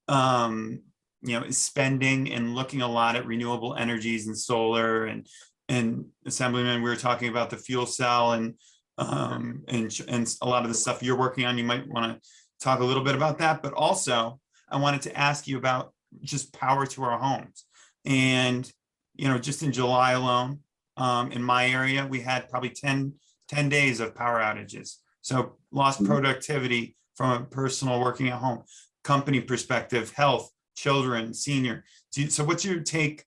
is spending and looking a lot at renewable energies and solar and Assemblyman, we were talking about the fuel cell and a lot of the stuff you're working on. You might want to talk a little bit about that, but also I wanted to ask you about just power to our homes. And, just in July alone, in my area, we had probably 10 days of power outages So lost Mhm. productivity from a personal working at home, company perspective, health, children, senior. So what's your take?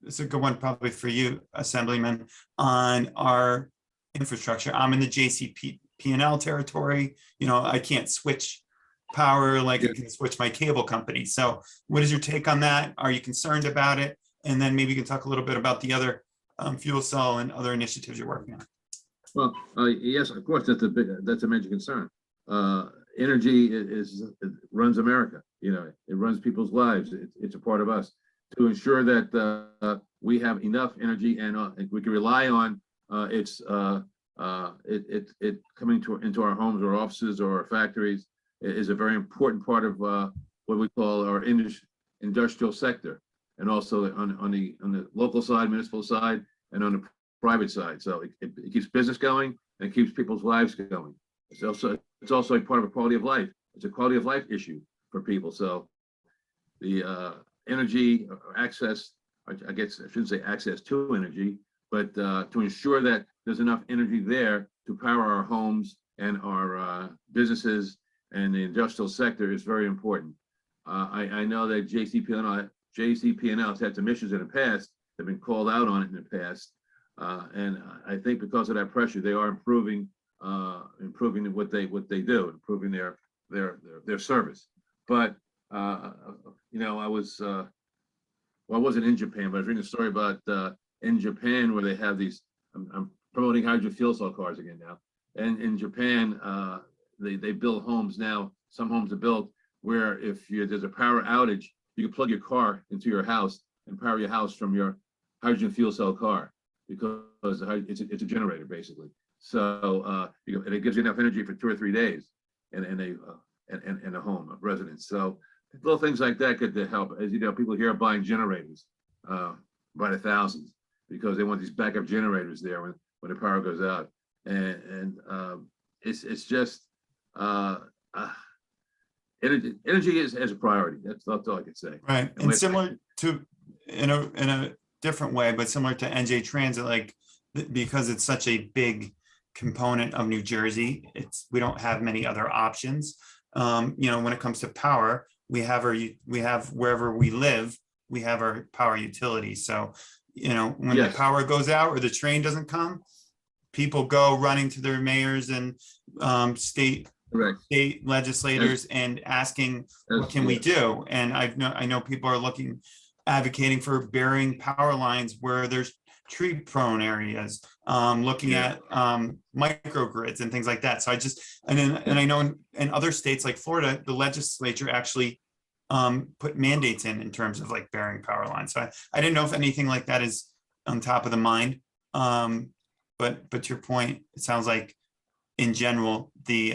It's a good one probably for you, Assemblyman, on our infrastructure. I'm in the JCP&L territory. I can't switch power like I can switch my cable company. So what is your take on that? Are you concerned about it? And then maybe you can talk a little bit about the other fuel cell and other initiatives you're working on. Well, yes, of course, that's a major concern. Energy it runs America. It runs people's lives. It's a part of us. To ensure that we have enough energy and we can rely on it coming into our homes or offices or our factories is a very important part of what we call our industrial sector, and also on the local side, municipal side, and on the private side. So it keeps business going and it keeps people's lives going. It's also a part of a quality of life. It's a quality of life issue for people. So the energy access, I guess I shouldn't say access to energy, but to ensure that there's enough energy there to power our homes and our businesses and the industrial sector is very important. I know that JCP&L has had some issues in the past. They've been called out on it in the past. And I think because of that pressure, they are improving what they do, improving their service. But I wasn't in Japan, but I was reading a story about in Japan where they have these. I'm promoting hydrogen fuel cell cars again now. And in Japan, they build homes now. Some homes are built where if there's a power outage, you can plug your car into your house and power your house from your hydrogen fuel cell car, because it's a generator basically. So and it gives you enough energy for 2 or 3 days in a home of residence. So little things like that could help. As you know, people here are buying generators by the thousands because they want these backup generators there when the power goes out. And it's just energy is a priority. That's all I could say. Right, and similar to in a different way, but similar to NJ Transit, like because it's such a big component of New Jersey, we don't have many other options. When it comes to power, we have wherever we live, we have our power utility. So, when the power goes out or the train doesn't come, people go running to their mayors and state legislators and asking, what can we do? And I know people are advocating for burying power lines where there's tree prone areas, looking at microgrids and things like that. So I know in other states like Florida, the legislature actually put mandates in terms of like burying power lines. So I didn't know if anything like that is on top of the mind. But to your point, it sounds like in general, the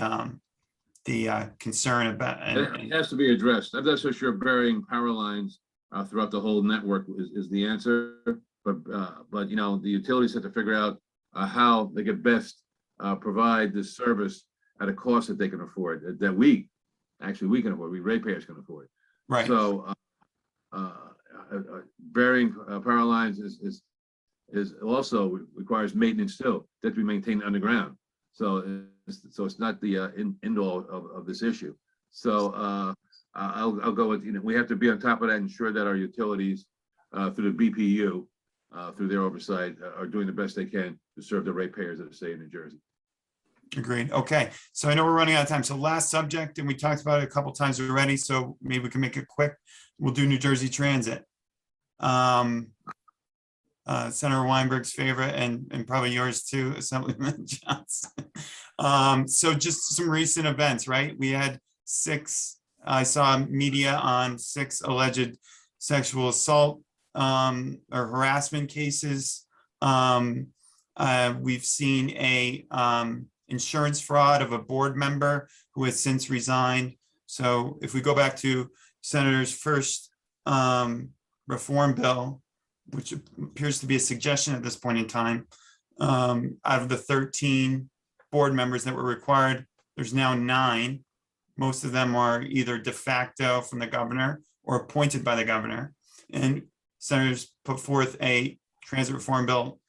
concern about it has to be addressed. I'm not so sure burying power lines throughout the whole network is the answer. But the utilities have to figure out how they can best provide this service at a cost that they can afford, that we can afford, we ratepayers can afford. Right. So burying power lines is also requires maintenance too, that we maintain underground. So it's not the end all of this issue. So I'll go with, we have to be on top of that, ensure that our utilities through the BPU, through their oversight, are doing the best they can to serve the ratepayers of the state of New Jersey. Agreed. Okay, so I know we're running out of time. So last subject, and we talked about it a couple times already, so maybe we can make it quick. We'll do New Jersey Transit. Senator Weinberg's favorite and probably yours too, Assemblyman Johnson. So just some recent events, right? We had I saw media on 6 alleged sexual assault or harassment cases. We've seen a insurance fraud of a board member who has since resigned. So if we go back to Senator's first reform bill, which appears to be a suggestion at this point in time, out of the 13 board members that were required, there's now 9. Most of them are either de facto from the governor or appointed by the governor. And senators put forth a transit reform bill,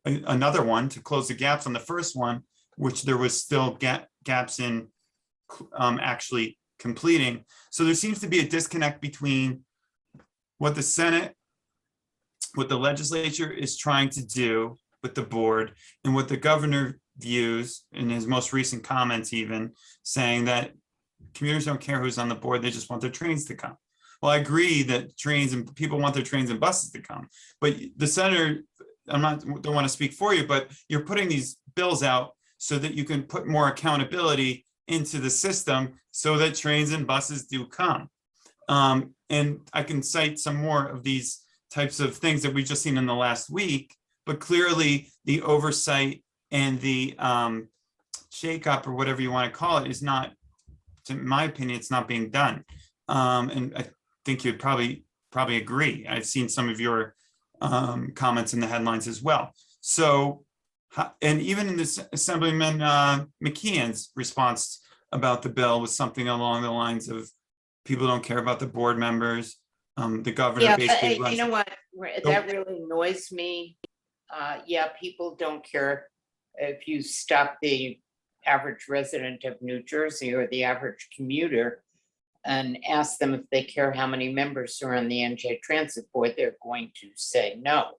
another one to close the gaps on the first one, which there was still gaps in actually completing. So there seems to be a disconnect between what the Senate, what the legislature is trying to do with the board, and what the governor views in his most recent comments, even saying that commuters don't care who's on the board, they just want their trains to come. Well, I agree that trains and people want their trains and buses to come, but the senator, don't want to speak for you, but you're putting these bills out so that you can put more accountability into the system so that trains and buses do come. And I can cite some more of these types of things that we've just seen in the last week, but clearly the oversight and the shake-up, or whatever you want to call it, is not, in my opinion, it's not being done. And I think you'd probably agree. I've seen some of your comments in the headlines as well. So, and even in this Assemblyman McKeon's response about the bill was something along the lines of, people don't care about the board members. The governor Yeah, basically but you know what, So- that really annoys me. Yeah, people don't care if you stop the average resident of New Jersey or the average commuter and ask them if they care how many members are on the NJ Transit Board, they're going to say no.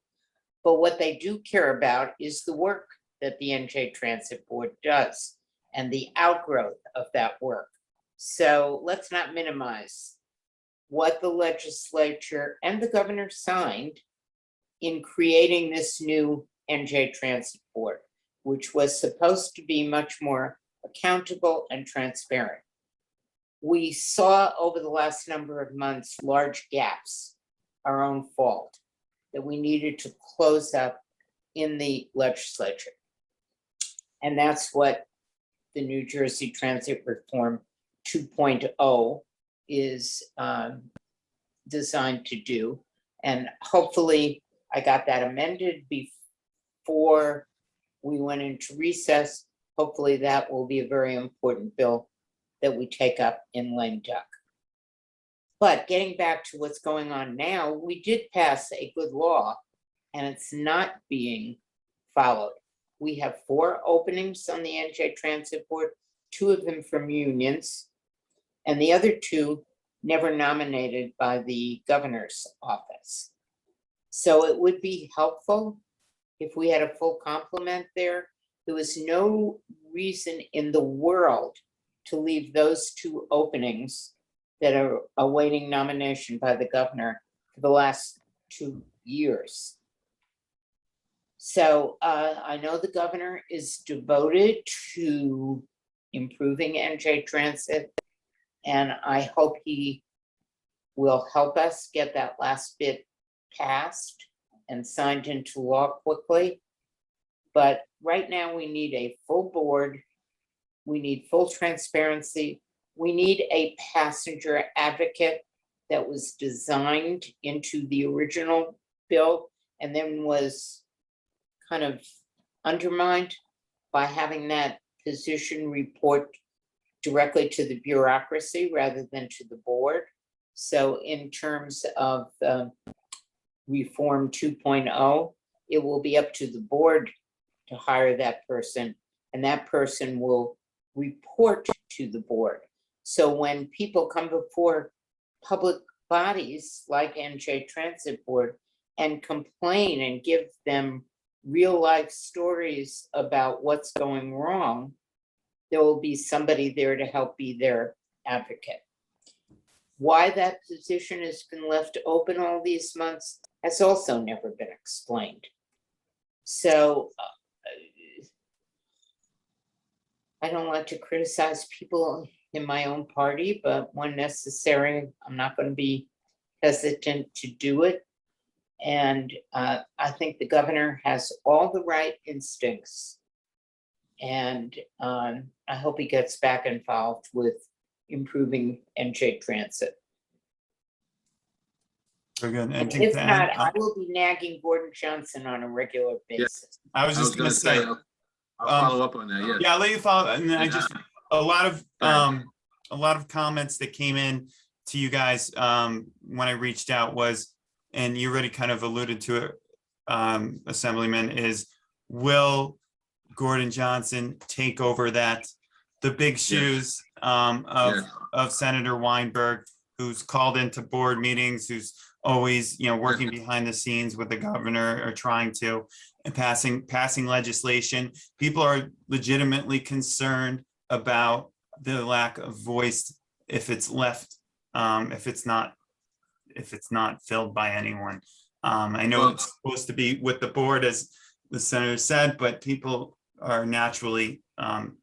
But what they do care about is the work that the NJ Transit Board does and the outgrowth of that work. So let's not minimize what the legislature and the governor signed in creating this new NJ Transit Board, which was supposed to be much more accountable and transparent. We saw over the last number of months large gaps, our own fault, that we needed to close up in the legislature. And that's what the New Jersey Transit Reform 2.0 is designed to do. And hopefully I got that amended before we went into recess. Hopefully that will be a very important bill that we take up in lame duck. But getting back to what's going on now, we did pass a good law and it's not being followed. We have 4 openings on the NJ Transit Board, 2 of them from unions, and the other 2 never nominated by the governor's office. So it would be helpful if we had a full complement there. There was no reason in the world to leave those 2 openings that are awaiting nomination by the governor for the last 2 years. So I know the governor is devoted to improving NJ Transit, and I hope he will help us get that last bit passed and signed into law quickly. But right now we need a full board. We need full transparency. We need a passenger advocate that was designed into the original bill and then was kind of undermined by having that position report directly to the bureaucracy rather than to the board. So in terms of Reform 2.0, it will be up to the board to hire that person, and that person will report to the board. So when people come before public bodies like NJ Transit Board and complain and give them real life stories about what's going wrong, there will be somebody there to help be their advocate. Why that position has been left open all these months has also never been explained. So I don't like to criticize people in my own party, but when necessary, I'm not going to be hesitant to do it. And I think the governor has all the right instincts. And I hope he gets back involved with improving NJ Transit. Very good. And Anything if to not, add? I will be nagging Gordon Johnson on a regular basis. I was just going to say, I'll follow up on that, yes. yeah, I'll let you follow. And then I Yeah. just, a lot of comments that came in to you guys when I reached out was, and you already kind of alluded to it, Assemblyman, is will Gordon Johnson take over the big shoes Yes. of Senator Weinberg, who's called into board meetings, who's always, working behind the scenes with the governor or trying to and passing legislation. People are legitimately concerned about the lack of voice if it's left, if it's not filled by anyone. I know it's supposed to be with the board, as the senator said, but people are naturally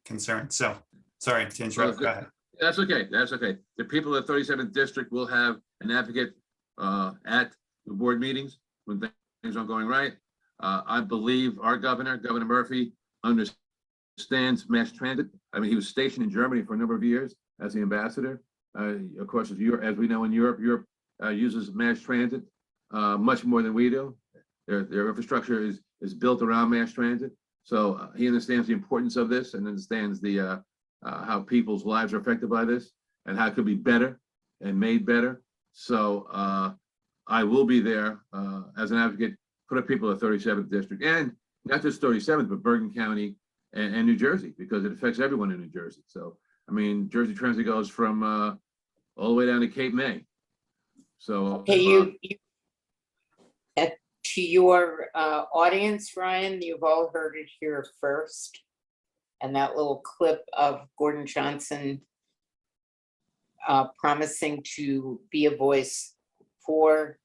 concerned. So, sorry to interrupt. Go ahead. That's okay. That's okay. The people of the 37th district will have an advocate at the board meetings when things aren't going right. I believe our governor, Governor Murphy, understands mass transit. I mean, he was stationed in Germany for a number of years as the ambassador. Of course, as we know in Europe, uses mass transit much more than we do. Their infrastructure is built around mass transit. So he understands the importance of this and understands the how people's lives are affected by this and how it could be better and made better. So I will be there as an advocate for the people of the 37th district, and not just 37th, but Bergen County and New Jersey, because it affects everyone in New Jersey. So, I mean, Jersey Transit goes from all the way down to Cape May. So Okay, to your audience, Ryan, you've all heard it here first. And that little clip of Gordon Johnson promising to be a voice for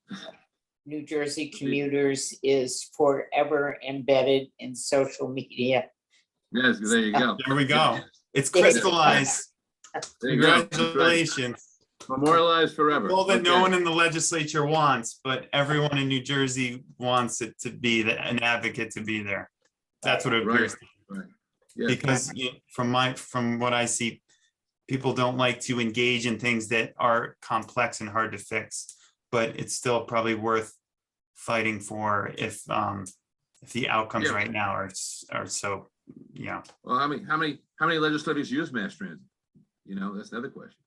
New Jersey commuters is forever embedded in social media. yes, there you go. There we go. It's crystallized. There you go. Congratulations. Memorialized forever. All that no Okay. one in the legislature wants, but everyone in New Jersey wants it to be an advocate to be there. That's what it appears. Right. Yes. Because from what I see, people don't like to engage in things that are complex and hard to fix, but it's still probably worth fighting for if the outcomes Yeah. right now are so, Well, how many legislators use mass transit? That's another question.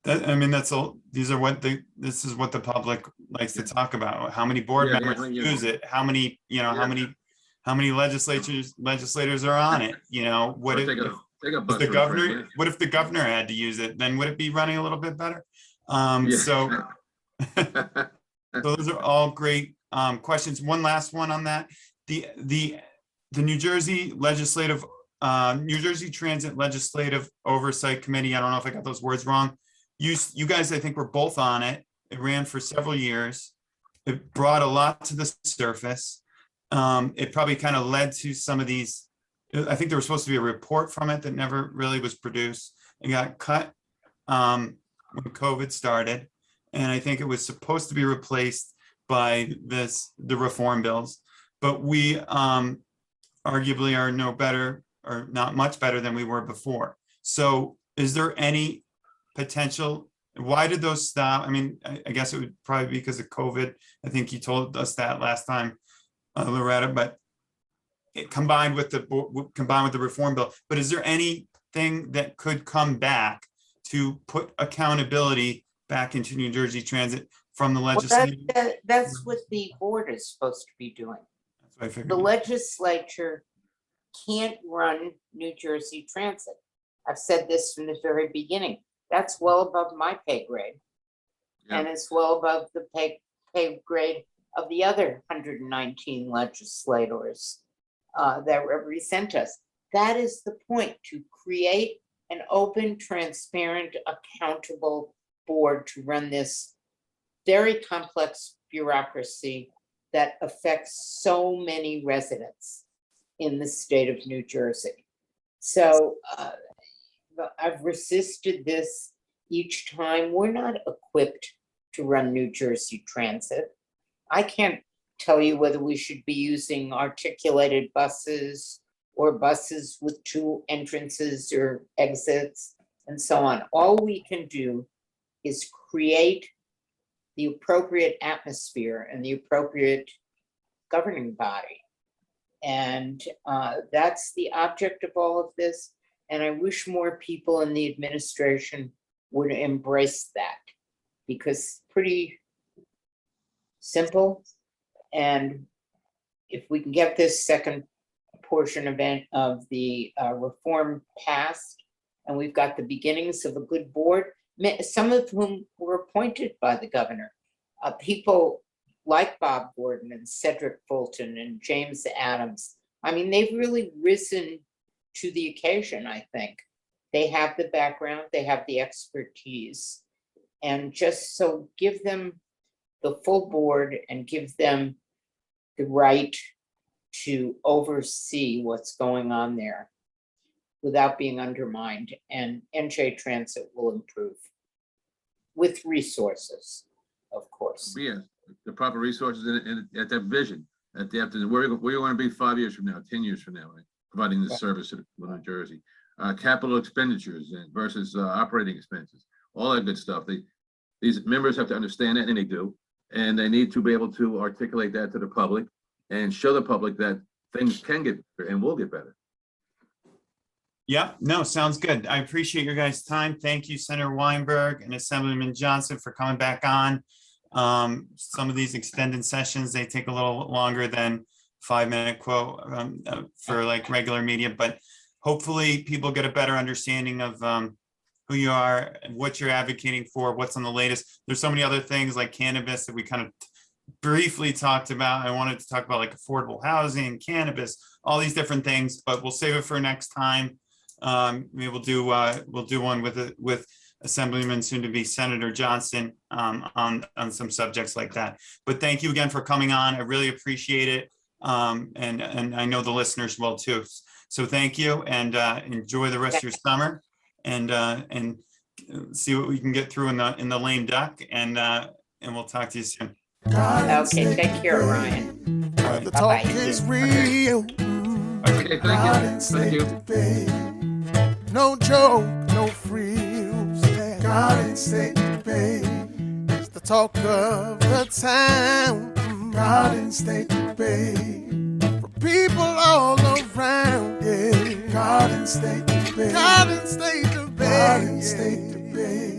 that's all. This is what the public likes to talk about. How many board Yeah, members yeah. use it? How many, how many legislators are on it? What Or if take a if bus the or a governor, train, what if the governor had to use it? Then would it be running a little bit better? yeah. So Yeah. those are all great questions. One last one on that. The New Jersey New Jersey Transit Legislative Oversight Committee, I don't know if I got those words wrong. You guys, I think, were both on it. It ran for several years. It brought a lot to the surface. It probably kind of led to some of these. I think there was supposed to be a report from it that never really was produced. It got cut when COVID started. And I think it was supposed to be replaced by the reform bills. But we arguably are no better or not much better than we were before. So is there any potential? Why did those stop? I mean, I guess it would probably be because of COVID. I think you told us that last time, Loretta, but it combined with the reform bill. But is there anything that could come back to put accountability back into New Jersey Transit from the Well, legislature? that's what the board is supposed to be doing. That's what I figured. The legislature can't run New Jersey Transit. I've said this from the very beginning. That's well above my pay grade. Yeah. And it's well above the pay grade of the other 119 legislators that represent us. That is the point, to create an open, transparent, accountable board to run this very complex bureaucracy that affects so many residents in the state of New Jersey. So I've resisted this each time. We're not equipped to run New Jersey Transit. I can't tell you whether we should be using articulated buses or buses with 2 entrances or exits and so on. All we can do is create the appropriate atmosphere and the appropriate governing body. And that's the object of all of this. And I wish more people in the administration would embrace that, because it's pretty simple. And if we can get this second portion of the reform passed, and we've got the beginnings of a good board, some of whom were appointed by the governor. People like Bob Gordon and Cedric Fulton and James Adams. I mean, they've really risen to the occasion, I think. They have the background, they have the expertise, and just so give them the full board and give them the right to oversee what's going on there without being undermined, and NJ Transit will improve with resources, of course. Yeah, the proper resources and at that vision, at the after where you want to be 5 years from now, 10 years from now, right? Providing the service to New Jersey. Capital expenditures versus operating expenses, all that good stuff. These members have to understand that, and they do, and they need to be able to articulate that to the public and show the public that things can get better and will get better. Yeah, no, sounds good. I appreciate your guys' time. Thank you, Senator Weinberg and Assemblyman Johnson, for coming back on. Some of these extended sessions, they take a little longer than 5-minute quote for like regular media, but hopefully people get a better understanding of who you are, what you're advocating for, what's on the latest. There's so many other things like cannabis that we kind of briefly talked about. I wanted to talk about like affordable housing, cannabis, all these different things, but we'll save it for next time. Maybe we'll do one with Assemblyman, soon to be Senator Johnson, on some subjects like that. But thank you again for coming on. I really appreciate it. And I know the listeners will too. So thank you, and enjoy the rest of your summer, and see what we can get through in the lame duck, and we'll talk to you soon. Okay, take care, Ryan. The talk is real. Okay, thank you. No joke, no frills. Garden State debate is the talk of the town. Garden State debate for people all around. Yeah, Garden State debate. Garden State debate. Garden State debate.